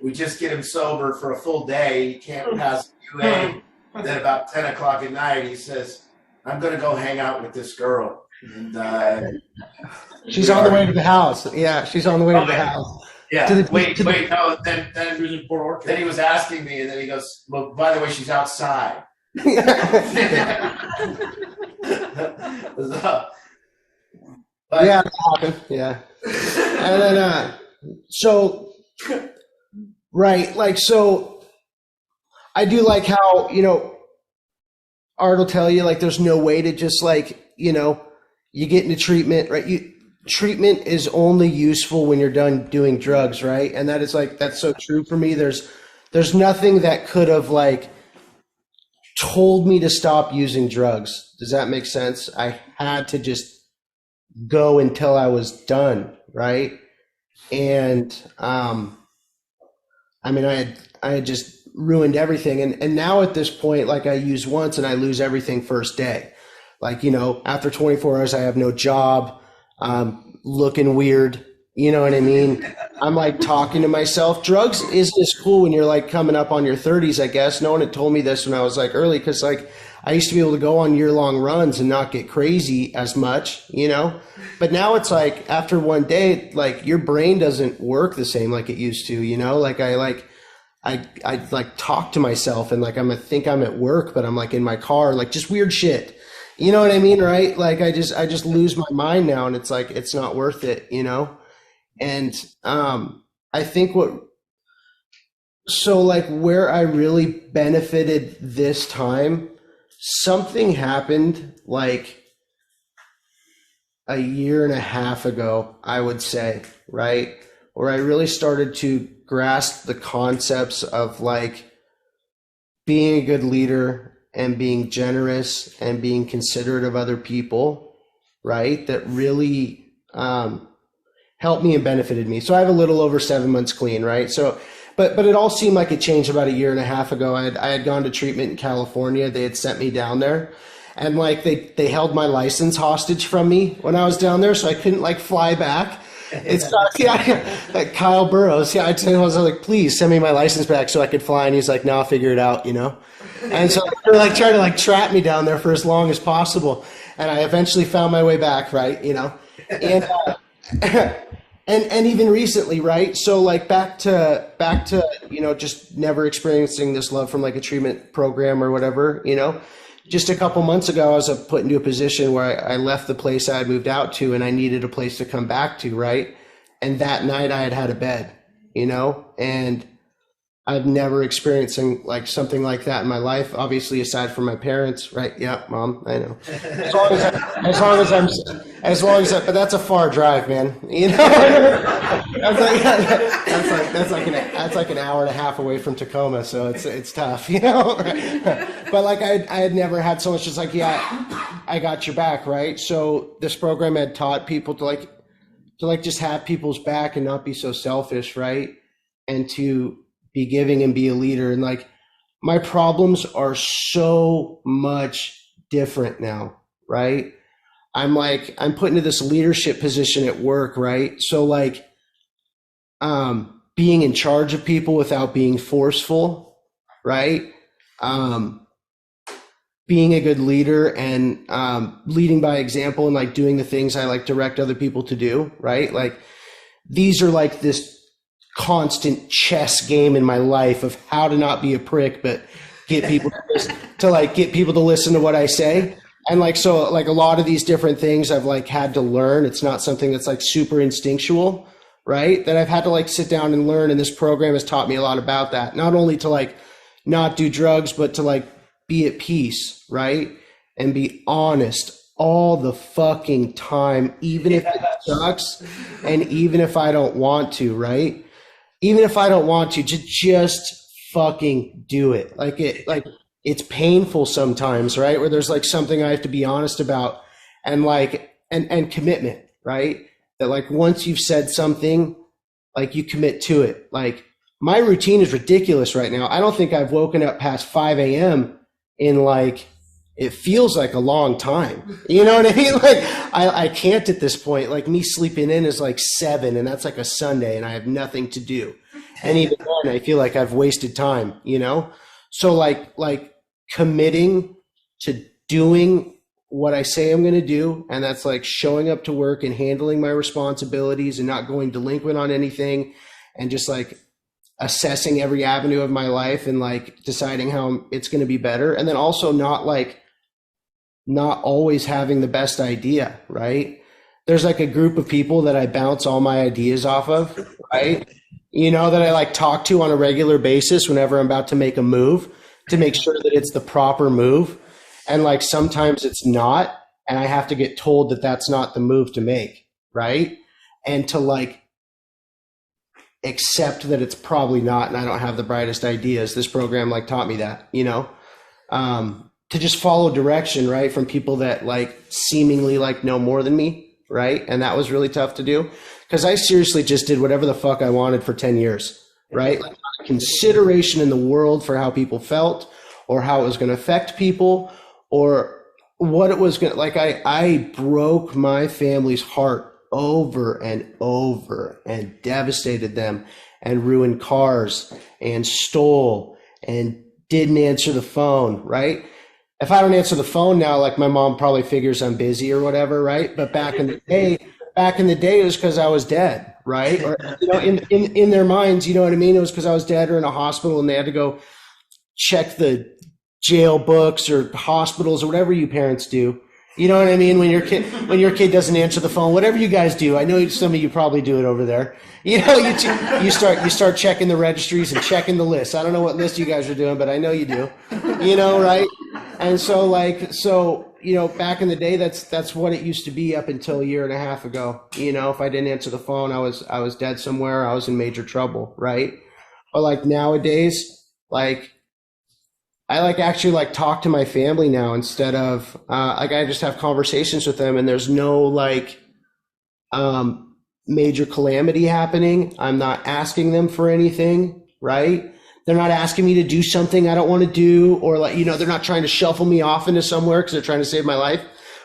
we just get him sober for a full day. He can't pass UA. Then about 10 o'clock at night, he says, "I'm going to go hang out with this girl." And she's on the way to the house. Yeah, she's on the way to the house. Yeah. To the, wait, to the, no. Then he was in Port Orchard. Then he was asking me, and then he goes, "Well, by the way, she's outside." So, but, yeah, that happened. Yeah. And then, so, right, like, so I do like how, you know, Art will tell you, like, there's no way to just, like, you know, you get into treatment, right? Treatment is only useful when you're done doing drugs, right? And that is, like, that's so true for me. There's nothing that could have, like, told me to stop using drugs. Does that make sense? I had to just go until I was done, right? And I mean, I had just ruined everything, and now at this point, like, I use once and I lose everything first day. Like, you know, after 24 hours, I have no job, looking weird. You know what I mean? I'm like talking to myself. Drugs isn't as cool when you're like coming up on your 30s, I guess. No one had told me this when I was like early, because like I used to be able to go on year-long runs and not get crazy as much, you know? But now it's like after 1 day, like your brain doesn't work the same like it used to, you know? Like I like talk to myself, and like I think I'm at work, but I'm like in my car, like just weird shit. You know what I mean, right? Like I just lose my mind now, and it's like it's not worth it, you know? And I think so like where I really benefited this time, something happened like a year and a half ago, I would say, right? Where I really started to grasp the concepts of like being a good leader and being generous and being considerate of other people, right? That really helped me and benefited me. So I have a little over 7 months clean, right? So, but it all seemed like it changed about a year and a half ago. I had gone to treatment in California. They had sent me down there, and like they held my license hostage from me when I was down there, so I couldn't like fly back. It's like Kyle Burrows. Yeah, I was like, please send me my license back so I could fly, and he's like, no, I'll figure it out, you know. And so they're like trying to like trap me down there for as long as possible, and I eventually found my way back, right? You know, and. And even recently, right? So like back to, you know, just never experiencing this love from like a treatment program or whatever, you know, just a couple months ago, I was put into a position where I left the place I had moved out to, and I needed a place to come back to, right? And that night I had a bed, you know, and I've never experienced something like that in my life, obviously, aside from my parents, right? Yeah, Mom, I know. But that's a far drive, man. You know, that's like an hour and a half away from Tacoma, so it's tough, you know. But like I had never had so much just like, yeah, I got your back, right? So this program had taught people to just have people's back and not be so selfish, right? And to be giving and be a leader. And like my problems are so much different now, right? I'm put into this leadership position at work, right? So like being in charge of people without being forceful, right? Being a good leader and leading by example and like doing the things I like direct other people to do, right? Like these are like this constant chess game in my life of how to not be a prick, but get people get people to listen to what I say. And like, so like a lot of these different things I've like had to learn. It's not something that's like super instinctual, right? That I've had to like sit down and learn. And this program has taught me a lot about that. Not only to like not do drugs, but to like be at peace, right? And be honest all the fucking time, even if it sucks and even if I don't want to, right? Even if I don't want to, just fucking do it. Like it's painful sometimes, right? Where there's like something I have to be honest about, and like, and commitment, right? That like once you've said something, like you commit to it. Like my routine is ridiculous right now. I don't think I've woken up past 5 a.m. in like it feels like a long time. You know what I mean? Like I can't at this point. Like me sleeping in is like 7, and that's like a Sunday, and I have nothing to do. And even then, I feel like I've wasted time. You know, so like committing to doing what I say I'm going to do, and that's like showing up to work and handling my responsibilities and not going delinquent on anything, and just like assessing every avenue of my life and like deciding how it's going to be better. And then also not always having the best idea, right? There's like a group of people that I bounce all my ideas off of, right? You know, that I like talk to on a regular basis whenever I'm about to make a move, to make sure that it's the proper move. And like sometimes it's not, and I have to get told that that's not the move to make, right? And to like accept that it's probably not, and I don't have the brightest ideas. This program like taught me that, you know, to just follow direction, right, from people that like seemingly like know more than me, right? And that was really tough to do, because I seriously just did whatever the fuck I wanted for 10 years, right? Like not a consideration in the world for how people felt or how it was going to affect people or what it was going to, like I broke my family's heart over and over and devastated them and ruined cars and stole and didn't answer the phone, right? If I don't answer the phone now, like my mom probably figures I'm busy or whatever, right? But back in the day, it was because I was dead, right? Or, you know, in their minds, you know what I mean? It was because I was dead or in a hospital and they had to go check the jail books or hospitals or whatever you parents do. You know what I mean? When your kid doesn't answer the phone, whatever you guys do, I know some of you probably do it over there. You know, you start checking the registries and checking the lists. I don't know what list you guys are doing, but I know you do. You know, right? And so you know, back in the day, that's what it used to be up until a year and a half ago. You know, if I didn't answer the phone, I was dead somewhere. I was in major trouble, right? But like nowadays, like I like actually like talk to my family now instead of like I just have conversations with them, and there's no like major calamity happening. I'm not asking them for anything, right? They're not asking me to do something I don't want to do, or like, you know, they're not trying to shuffle me off into somewhere because they're trying to save my life,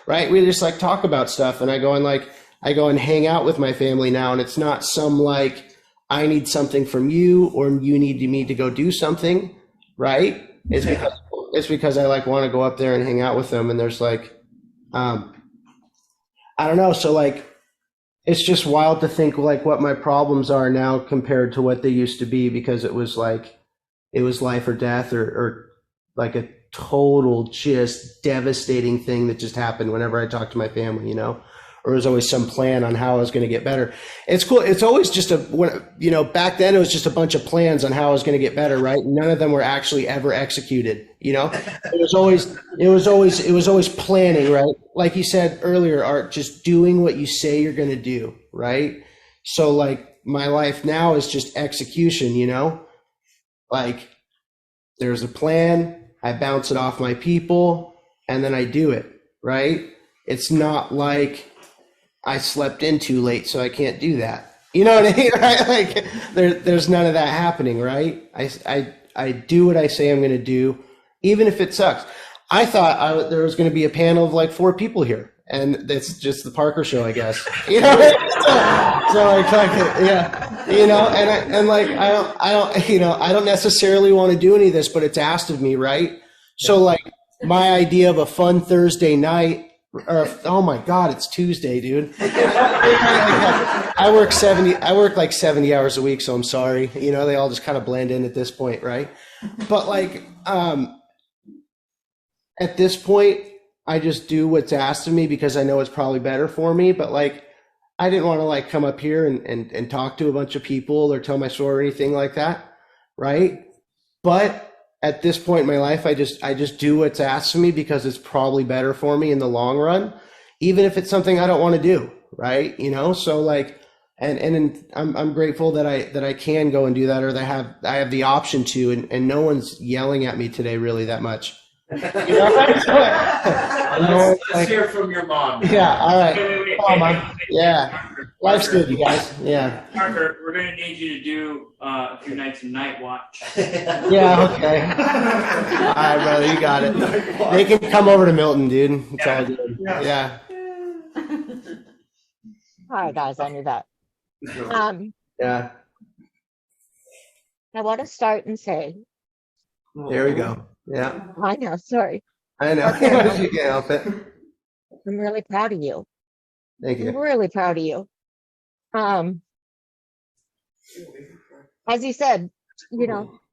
right? We just like talk about stuff, and I go and hang out with my family now, and it's not some like I need something from you or you need me to go do something, right? It's because I like want to go up there and hang out with them, and there's like, I don't know. So like, it's just wild to think like what my problems are now compared to what they used to be, because it was like, it was life or death or like a total just devastating thing that just happened whenever I talked to my family, you know, or there's always some plan on how I was going to get better. It's cool. It's always just you know, back then it was just a bunch of plans on how I was going to get better, right? None of them were actually ever executed, you know? It was always planning, right? Like you said earlier, Art, just doing what you say you're going to do, right? So like my life now is just execution, you know? Like there's a plan, I bounce it off my people, and then I do it, right? It's not like I slept in too late, so I can't do that. You know what I mean? Right? Like there's none of that happening, right? I do what I say I'm going to do, even if it sucks. I thought there was going to be a panel of like 4 people here, and it's just the Parker show, I guess. You know, so like yeah, you know, and like I don't, you know, I don't necessarily want to do any of this, but it's asked of me, right? So like my idea of a fun Thursday night. Or, oh my God, it's Tuesday, dude. I work like 70 hours a week, so I'm sorry. You know, they all just kind of blend in at this point, right? But like, at this point, I just do what's asked of me because I know it's probably better for me. But like, I didn't want to like come up here and talk to a bunch of people or tell my story or anything like that, right? But at this point in my life, I just do what's asked of me because it's probably better for me in the long run, even if it's something I don't want to do, right? You know, so like, and I'm grateful that I can go and do that, or that I have the option to, and no one's yelling at me today really that much. You know? Let's hear from your mom. Yeah, all right. Come on, Mom. Yeah. Life's good, you guys. Yeah. Parker, we're gonna need you to do a few nights of night watch. Yeah. Okay. All right, brother. You got it. They can come over to Milton, dude. It's all good. Yeah. All right, guys, I knew that. Yeah. I want to start and say, There we go. Yeah. I know, sorry. I know. Okay. You can't help it. I'm really proud of you. Thank I'm you. really proud of you. As you said,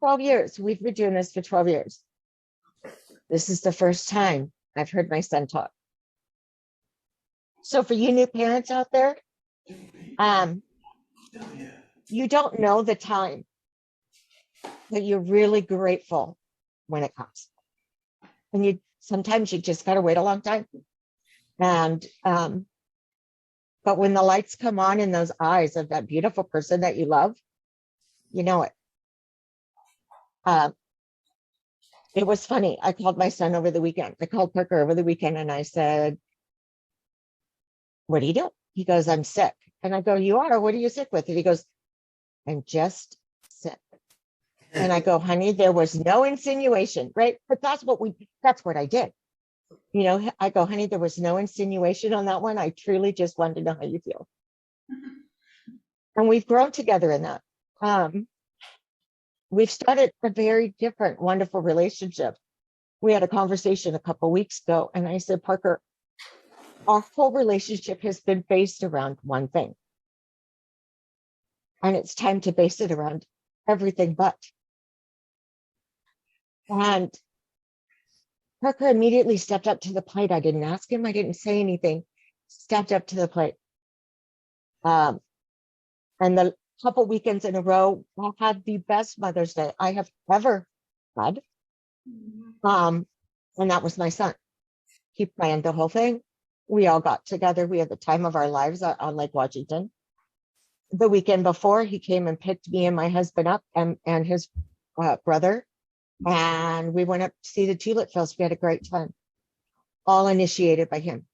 12 years. We've been doing this for 12 years. This is the first time I've heard my son talk. So for you new parents out there, you don't know the time, but you're really grateful when it comes. And sometimes you just gotta wait a long time. And but when the lights come on in those eyes of that beautiful person that you love, you know it. It was funny. I called my son over the weekend. I called Parker over the weekend and I said, "What are you doing?" He goes, "I'm sick." And I go, "You are? What are you sick with?" And he goes, "I'm just sick." And I go, "Honey, there was no insinuation, right?" But that's what I did. I go, "Honey, there was no insinuation on that one. I truly just wanted to know how you feel." And we've grown together in that. We've started a very different, wonderful relationship. We had a conversation a couple weeks ago, and I said, "Parker, our whole relationship has been based around one thing. And it's time to base it around everything but." And Parker immediately stepped up to the plate. I didn't ask him. I didn't say anything. Stepped up to the plate. And the couple weekends in a row, I had the best Mother's Day I have ever had. And that was my son. He planned the whole thing. We all got together. We had the time of our lives on Lake Washington. The weekend before, he came and picked me and my husband up and his brother. And we went up to see the tulip fields. We had a great time. All initiated by him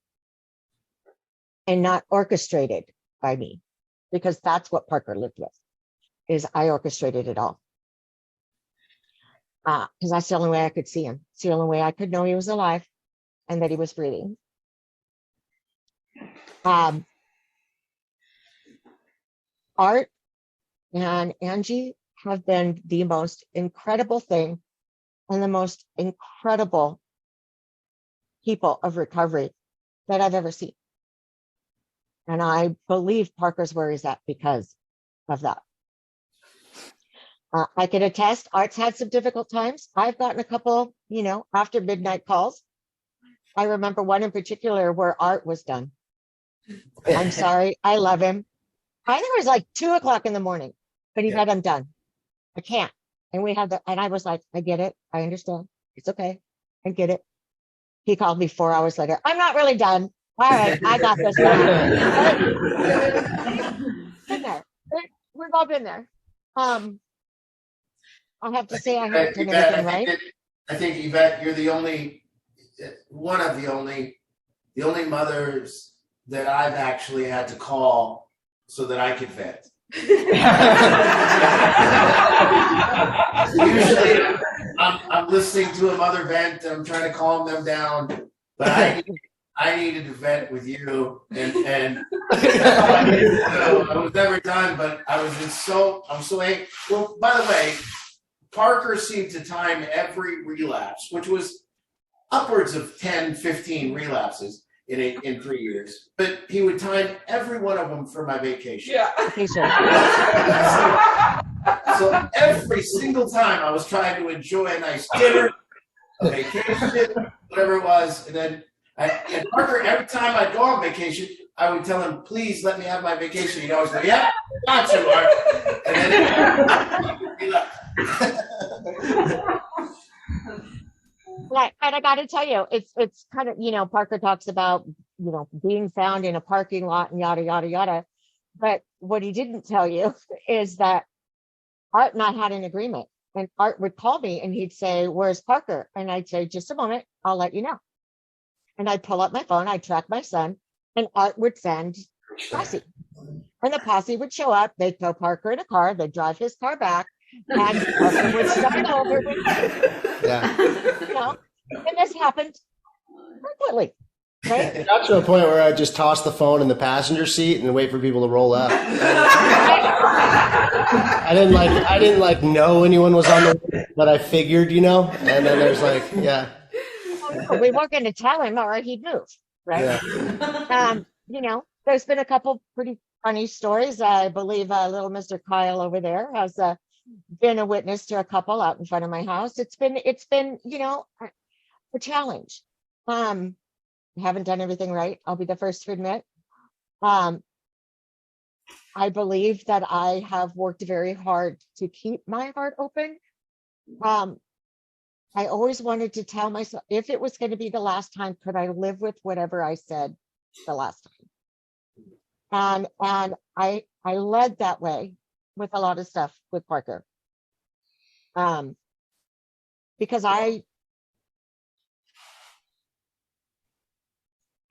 and not orchestrated by me, because that's what Parker lived with, is I orchestrated it all. Because that's the only way I could see him. It's the only way I could know he was alive and that he was breathing. Art and Angie have been the most incredible thing and the most incredible people of recovery that I've ever seen. And I believe Parker's where he's at because of that. I can attest, Art's had some difficult times. I've gotten a couple, after midnight calls. I remember one in particular where Art was done. I'm sorry, I love him. I think it was like 2:00 in the morning, but he said, "I'm done. I can't." And and I was like, "I get it. I understand. It's okay. I get it." He called me 4 hours later. "I'm not really done. All right, I got this now." Been there. We've all been there. I have to say I haven't done everything right. I think, Yvette, you're one of the only mothers that I've actually had to call so that I could vent. Usually I'm listening to a mother vent and I'm trying to calm them down, but I needed to vent with you, and I was never done, but I'm so angry. Well, by the way, Parker seemed to time every relapse, which was upwards of 10, 15 relapses in 3 years, but he would time every one of them for my vacation. Yeah. So every single time I was trying to enjoy a nice dinner, a vacation, whatever it was, and Parker, every time I'd go on vacation, I would tell him, "Please let me have my vacation." He'd always go, "Yeah, got you, Mark." And then he left. Right. And I got to tell you, it's kind of, Parker talks about, being found in a parking lot and yada, yada, yada. But what he didn't tell you is that Art and I had an agreement, and Art would call me and he'd say, "Where's Parker?" And I'd say, "Just a moment, I'll let you know." And I'd pull up my phone, I'd track my son, and Art would send posse. And the posse would show up, they'd throw Parker in a car, they'd drive his car back, and Parker would start over with, Yeah. you know, and this happened frequently, right? It got to a point where I just tossed the phone in the passenger seat and wait for people to roll up. I didn't like know anyone was on the way, but I figured, you know, and then there's like, yeah. We weren't going to tell him or he'd move, right? Yeah. You know, there's been a couple pretty funny stories. I believe little Mr. Kyle over there has been a witness to a couple out in front of my house. It's been, you know, a challenge. I haven't done everything right. I'll be the first to admit. I believe that I have worked very hard to keep my heart open. I always wanted to tell myself, if it was going to be the last time, could I live with whatever I said the last time? And I led that way with a lot of stuff with Parker. Because I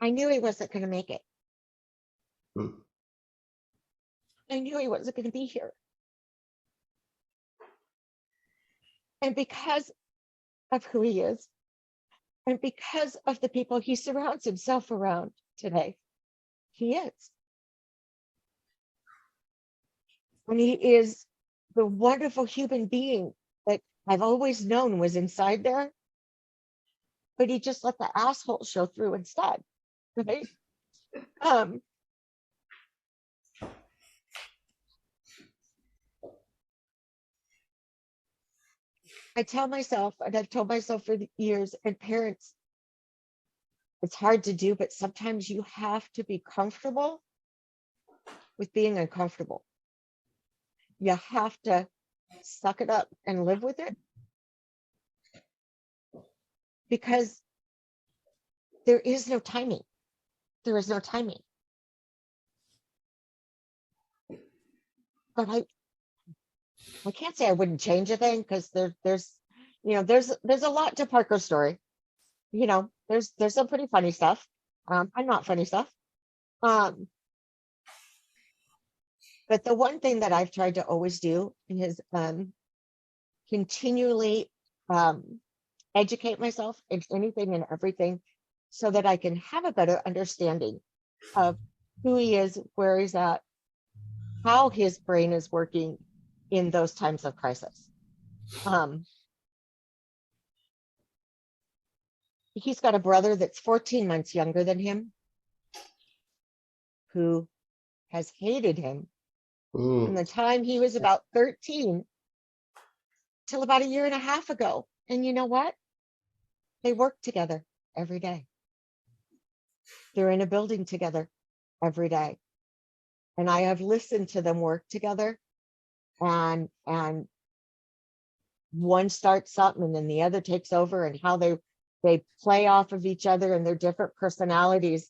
knew he wasn't going to make it. I knew he wasn't going to be here. And because of who he is, and because of the people he surrounds himself around today, he is. And he is the wonderful human being that I've always known was inside there, but he just let the asshole show through instead, right? I tell myself, and I've told myself for years, and parents, it's hard to do, but sometimes you have to be comfortable with being uncomfortable. You have to suck it up and live with it, because there is no timing. There is no timing. But I can't say I wouldn't change a thing, because there's a lot to Parker's story. You know, there's some pretty funny stuff. I'm not funny stuff. But the one thing that I've tried to always do is continually educate myself in anything and everything, so that I can have a better understanding of who he is, where he's at, how his brain is working in those times of crisis. He's got a brother that's 14 months younger than him, who has hated him from the time he was about 13 till about a year and a half ago. And you know what? They work together every day. They're in a building together every day. And I have listened to them work together, and one starts something and then the other takes over, and how they play off of each other and their different personalities.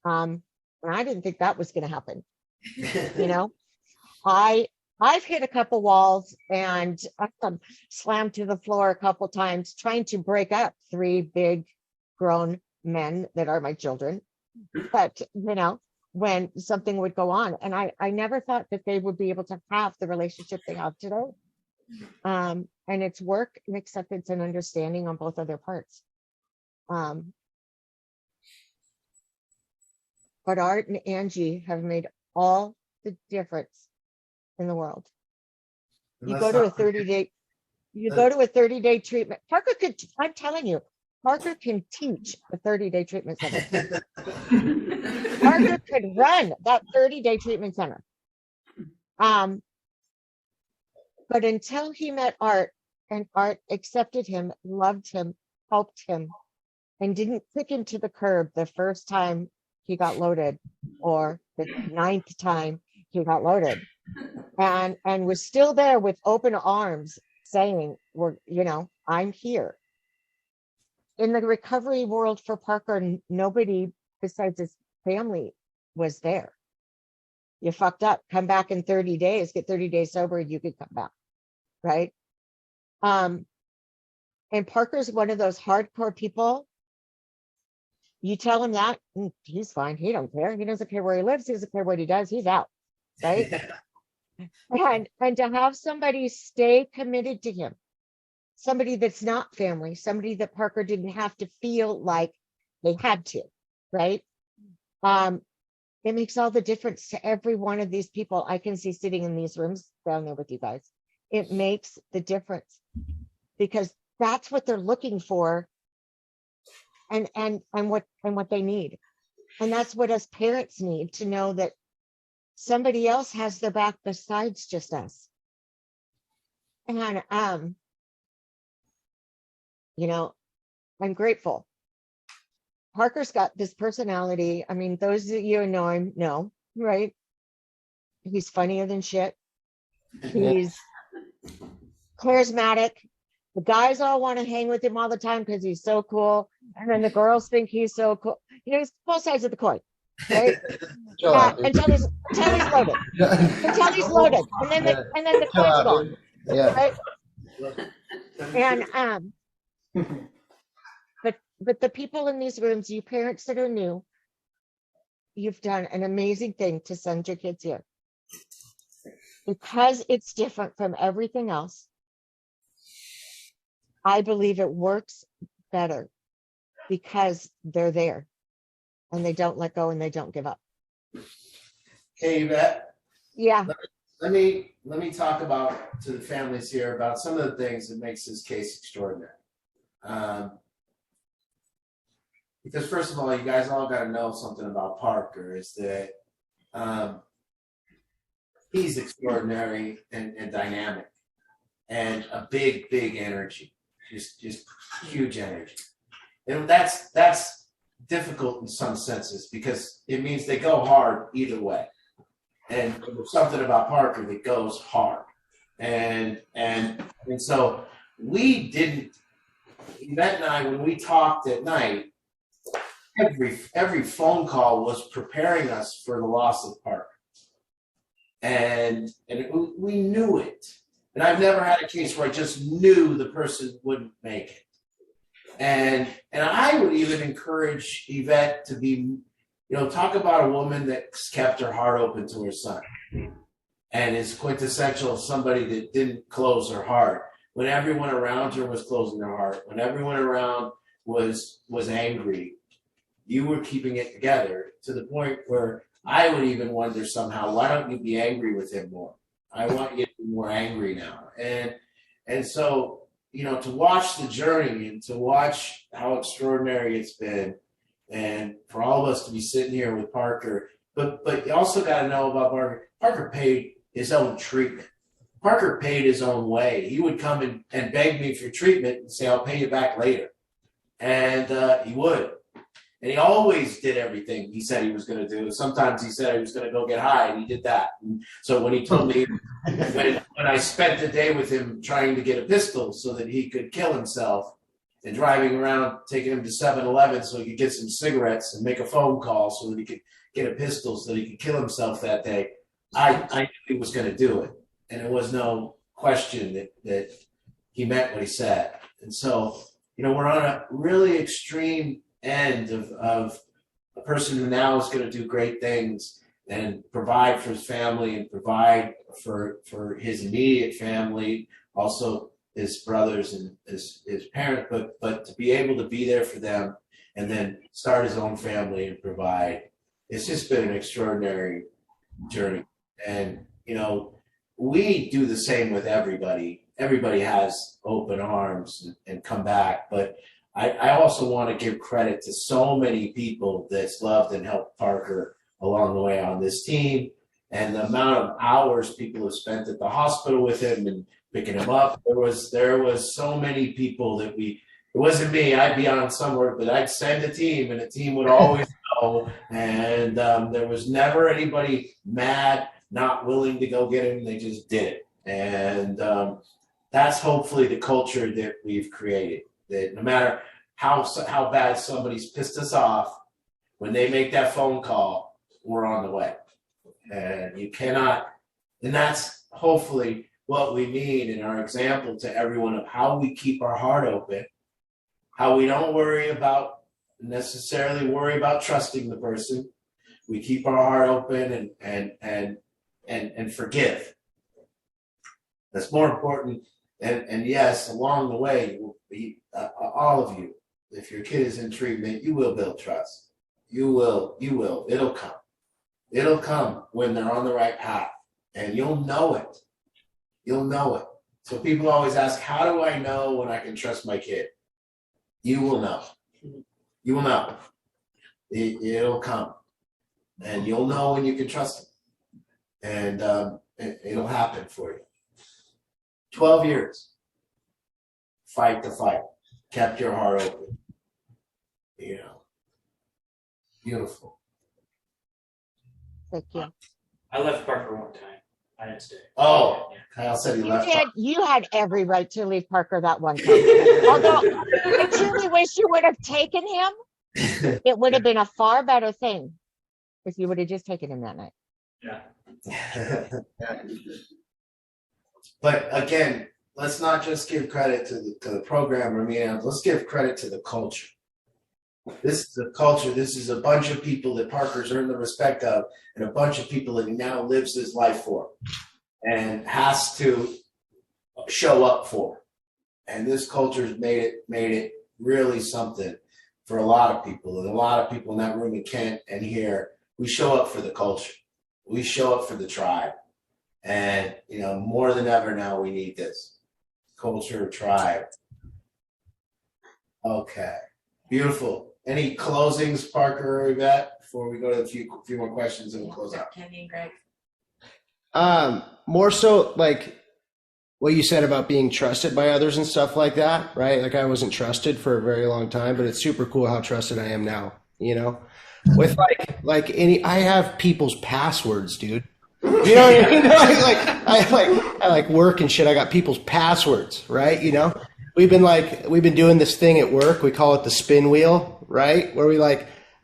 And I didn't think that was going to happen. You know, I've hit a couple walls and slammed to the floor a couple times trying to break up three big grown men that are my children. But, you know, when something would go on, and I never thought that they would be able to have the relationship they have today. And it's work and acceptance and understanding on both of their parts. But Art and Angie have made all the difference in the world. You go to a 30-day, go to a 30-day treatment. Parker could, I'm telling you, Parker can teach a 30-day treatment center. Parker could run that 30-day treatment center. But until he met Art, and Art accepted him, loved him, helped him, and didn't kick him to the curb the first time he got loaded, or the 9th time he got loaded, and was still there with open arms saying, I'm here. In the recovery world for Parker, nobody besides his family was there. You fucked up, come back in 30 days, get 30 days sober, you could come back, right? And Parker's one of those hardcore people You tell him that, he's fine. He don't care. He doesn't care where he lives. He doesn't care what he does. He's out, right? And to have somebody stay committed to him, somebody that's not family, somebody that Parker didn't have to feel like they had to, right? It makes all the difference to every one of these people I can see sitting in these rooms down there with you guys. It makes the difference because that's what they're looking for and what they need. And that's what us parents need, to know that somebody else has their back besides just us. And you know, I'm grateful. Parker's got this personality. I mean, those of you who know him know, right? He's funnier than shit. He's charismatic. The guys all want to hang with him all the time because he's so cool. And then the girls think he's so cool. You know, it's both sides of the coin, right? Until he's loaded. Until he's loaded. And then the coin's gone. Yeah. Right? And but the people in these rooms, you parents that are new, you've done an amazing thing to send your kids here. Because it's different from everything else, I believe it works better because they're there and they don't let go and they don't give up. Hey, Yvette. Yeah. Let me talk about to the families here about some of the things that makes this case extraordinary. Because first of all, you guys all got to know something about Parker is that he's extraordinary and dynamic and a big energy, just huge energy. And that's difficult in some senses because it means they go hard either way. And there's something about Parker that goes hard. And so we didn't, Yvette and I, when we talked at night, every phone call was preparing us for the loss of Parker. And we knew it. And I've never had a case where I just knew the person wouldn't make it. And I would even encourage Yvette to be, talk about a woman that's kept her heart open to her son and is quintessential somebody that didn't close her heart when everyone around her was closing their heart, when everyone around was angry. You were keeping it together to the point where I would even wonder somehow, why don't you be angry with him more? I want you to be more angry now. And so, to watch the journey and to watch how extraordinary it's been, and for all of us to be sitting here with Parker, but you also got to know about Parker. Parker paid his own treatment. Parker paid his own way. He would come and beg me for treatment and say, I'll pay you back later. And he would. And he always did everything he said he was going to do. Sometimes he said he was going to go get high, and he did that. And so when he told me, when I spent the day with him trying to get a pistol so that he could kill himself, and driving around, taking him to 7-Eleven so he could get some cigarettes and make a phone call so that he could get a pistol so that he could kill himself that day, I knew he was going to do it. And there was no question that he meant what he said. And so, we're on a really extreme end of a person who now is going to do great things and provide for his family and provide for his immediate family, also his brothers and his parents, but to be able to be there for them and then start his own family and provide. It's just been an extraordinary journey. And, we do the same with everybody. Everybody has open arms and come back, but I also want to give credit to so many people that's loved and helped Parker along the way on this team, and the amount of hours people have spent at the hospital with him and picking him up. There was so many people that it wasn't me. I'd be on somewhere, but I'd send a team, and the team would always go. And there was never anybody mad, not willing to go get him. They just did it, and that's hopefully the culture that we've created. That no matter how bad somebody's pissed us off, when they make that phone call, we're on the way. And you cannot, and that's hopefully what we mean in our example to everyone of how we keep our heart open, how we don't worry about necessarily worry about trusting the person. We keep our heart open and forgive. That's more important. And yes, along the way, all of you, if your kid is in treatment, you will build trust. You will. It'll come. It'll come when they're on the right path, and you'll know it. You'll know it. So people always ask, how do I know when I can trust my kid? You will know. You will know. It'll come. And you'll know when you can trust them. And it'll happen for you. 12 years. Fight the fight. Kept your heart open. You know. Beautiful. Thank you. I left Parker one time. I didn't stay. Oh, Kyle said he left. You had every right to leave Parker that one time. Although I truly wish you would have taken him. It would have been a far better thing if you would have just taken him that night. Yeah. But again, let's not just give credit to the program, Ramina. Let's give credit to the culture. This is a culture. This is a bunch of people that Parker's earned the respect of, and a bunch of people that he now lives his life for, and has to show up for. And this culture's made it really something for a lot of people. And a lot of people in that room in Kent and here, we show up for the culture. We show up for the tribe. And, you know, more than ever now, we need this culture, tribe. Okay, beautiful. Any closings, Parker or Yvette, before we go to a few more questions and we'll close out? Kenny and Greg. More so like what you said about being trusted by others and stuff like that, right? Like I wasn't trusted for a very long time, but it's super cool how trusted I am now, you know? With I have people's passwords, dude. You know what I mean? I like work and shit. I got people's passwords, right? You know, we've been doing this thing at work. We call it the spin wheel, right? Where we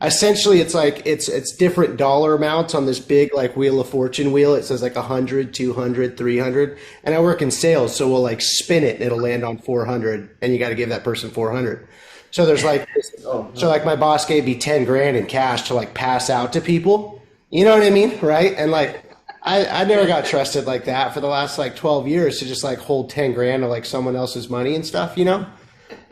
essentially it's different dollar amounts on this big Wheel of Fortune wheel. It says 100, 200, 300. And I work in sales, so we'll spin it and it'll land on 400, and you got to give that person 400. So there's my boss gave me 10 grand in cash to pass out to people. You know what I mean? Right? And I never got trusted like that for the last 12 years to just hold 10 grand of someone else's money and stuff, you know?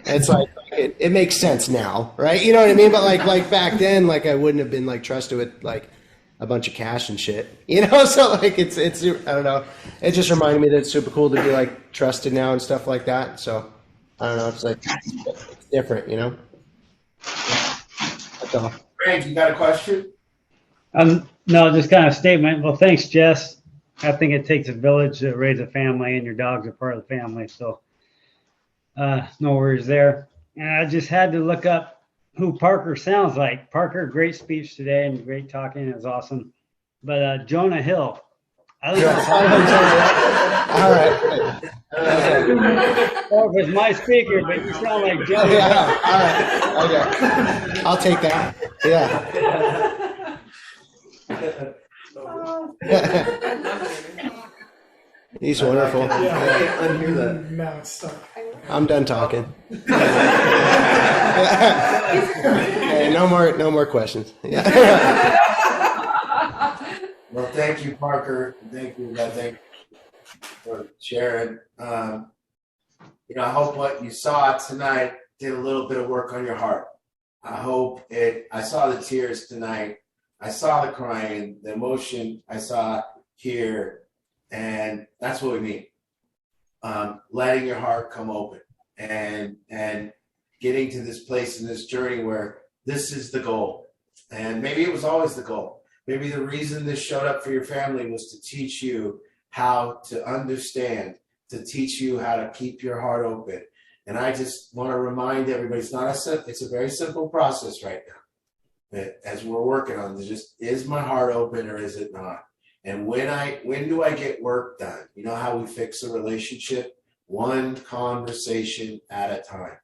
It's it makes sense now, right? You know what I mean? But back then, I wouldn't have been trusted with a bunch of cash and shit, you know? So it's I don't know. It just reminded me that it's super cool to be trusted now and stuff like that. So I don't know. It's it's different, you know? That's all. Greg, you got a question? No, just kind of statement. Well, thanks, Jess. I think it takes a village to raise a family, and your dogs are part of the family. So no worries there. And I just had to look up who Parker sounds like. Parker, great speech today and great talking. It was awesome. But Jonah Hill. I don't know if it's my speaker, but you sound like Jonah. Yeah. All right. Okay. I'll take that. Yeah. He's wonderful. I'm done talking. Hey, no more questions. Yeah. Well, thank you, Parker. Thank you, for sharing. I hope what you saw tonight did a little bit of work on your heart. I saw the tears tonight. I saw the crying, the emotion I saw here, and that's what we mean. Letting your heart come open and getting to this place in this journey where this is the goal. And maybe it was always the goal. Maybe the reason this showed up for your family was to teach you how to understand, to teach you how to keep your heart open. And I just want to remind everybody, it's a very simple process right now. As we're working on this, just is my heart open or is it not? And when do I get work done? You know how we fix a relationship? One conversation at a time.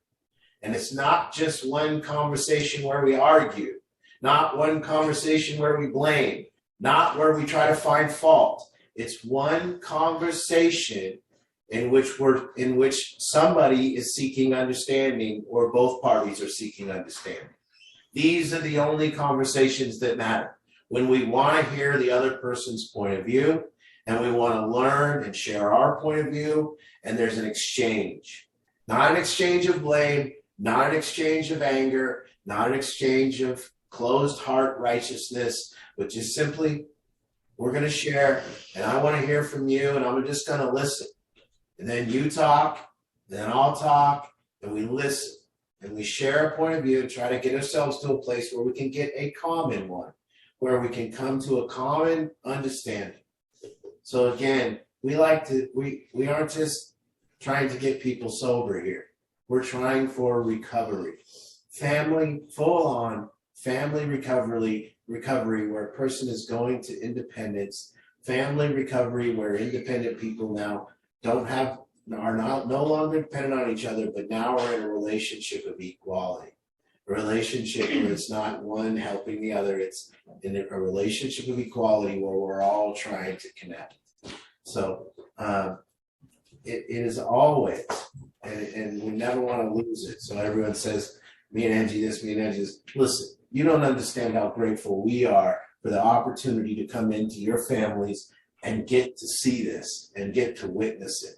And it's not just one conversation where we argue, not one conversation where we blame, not where we try to find fault. It's one conversation in which somebody is seeking understanding or both parties are seeking understanding. These are the only conversations that matter. When we want to hear the other person's point of view, and we want to learn and share our point of view, and there's an exchange. Not an exchange of blame, not an exchange of anger, not an exchange of closed heart righteousness, but just simply, we're going to share, and I want to hear from you, and I'm just going to listen. And then you talk, then I'll talk, and we listen. And we share a point of view and try to get ourselves to a place where we can get a common one, where we can come to a common understanding. So again, we aren't just trying to get people sober here. We're trying for recovery. Family, full on family recovery where a person is going to independence, family recovery where independent people now are no longer dependent on each other, but now are in a relationship of equality. A relationship where it's not one helping the other, it's in a relationship of equality where we're all trying to connect. So it is always, and we never want to lose it. So everyone says, me and Angie this, me and Angie this. Listen, you don't understand how grateful we are for the opportunity to come into your families and get to see this and get to witness it.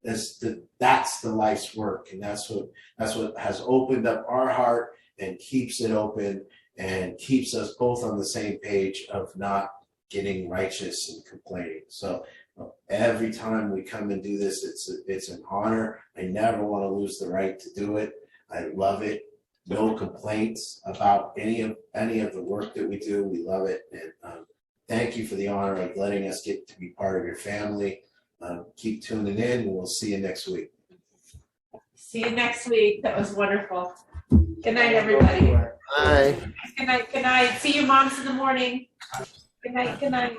That's the life's work, and that's what has opened up our heart and keeps it open and keeps us both on the same page of not getting righteous and complaining. So every time we come and do this, it's an honor. I never want to lose the right to do it. I love it. No complaints about any of the work that we do. We love it, and thank you for the honor of letting us get to be part of your family. Keep tuning in, and we'll see you next week. See you next week. That was wonderful. Good night, everybody. Bye. Good night. Good night. See you moms in the morning. Good night. Good night.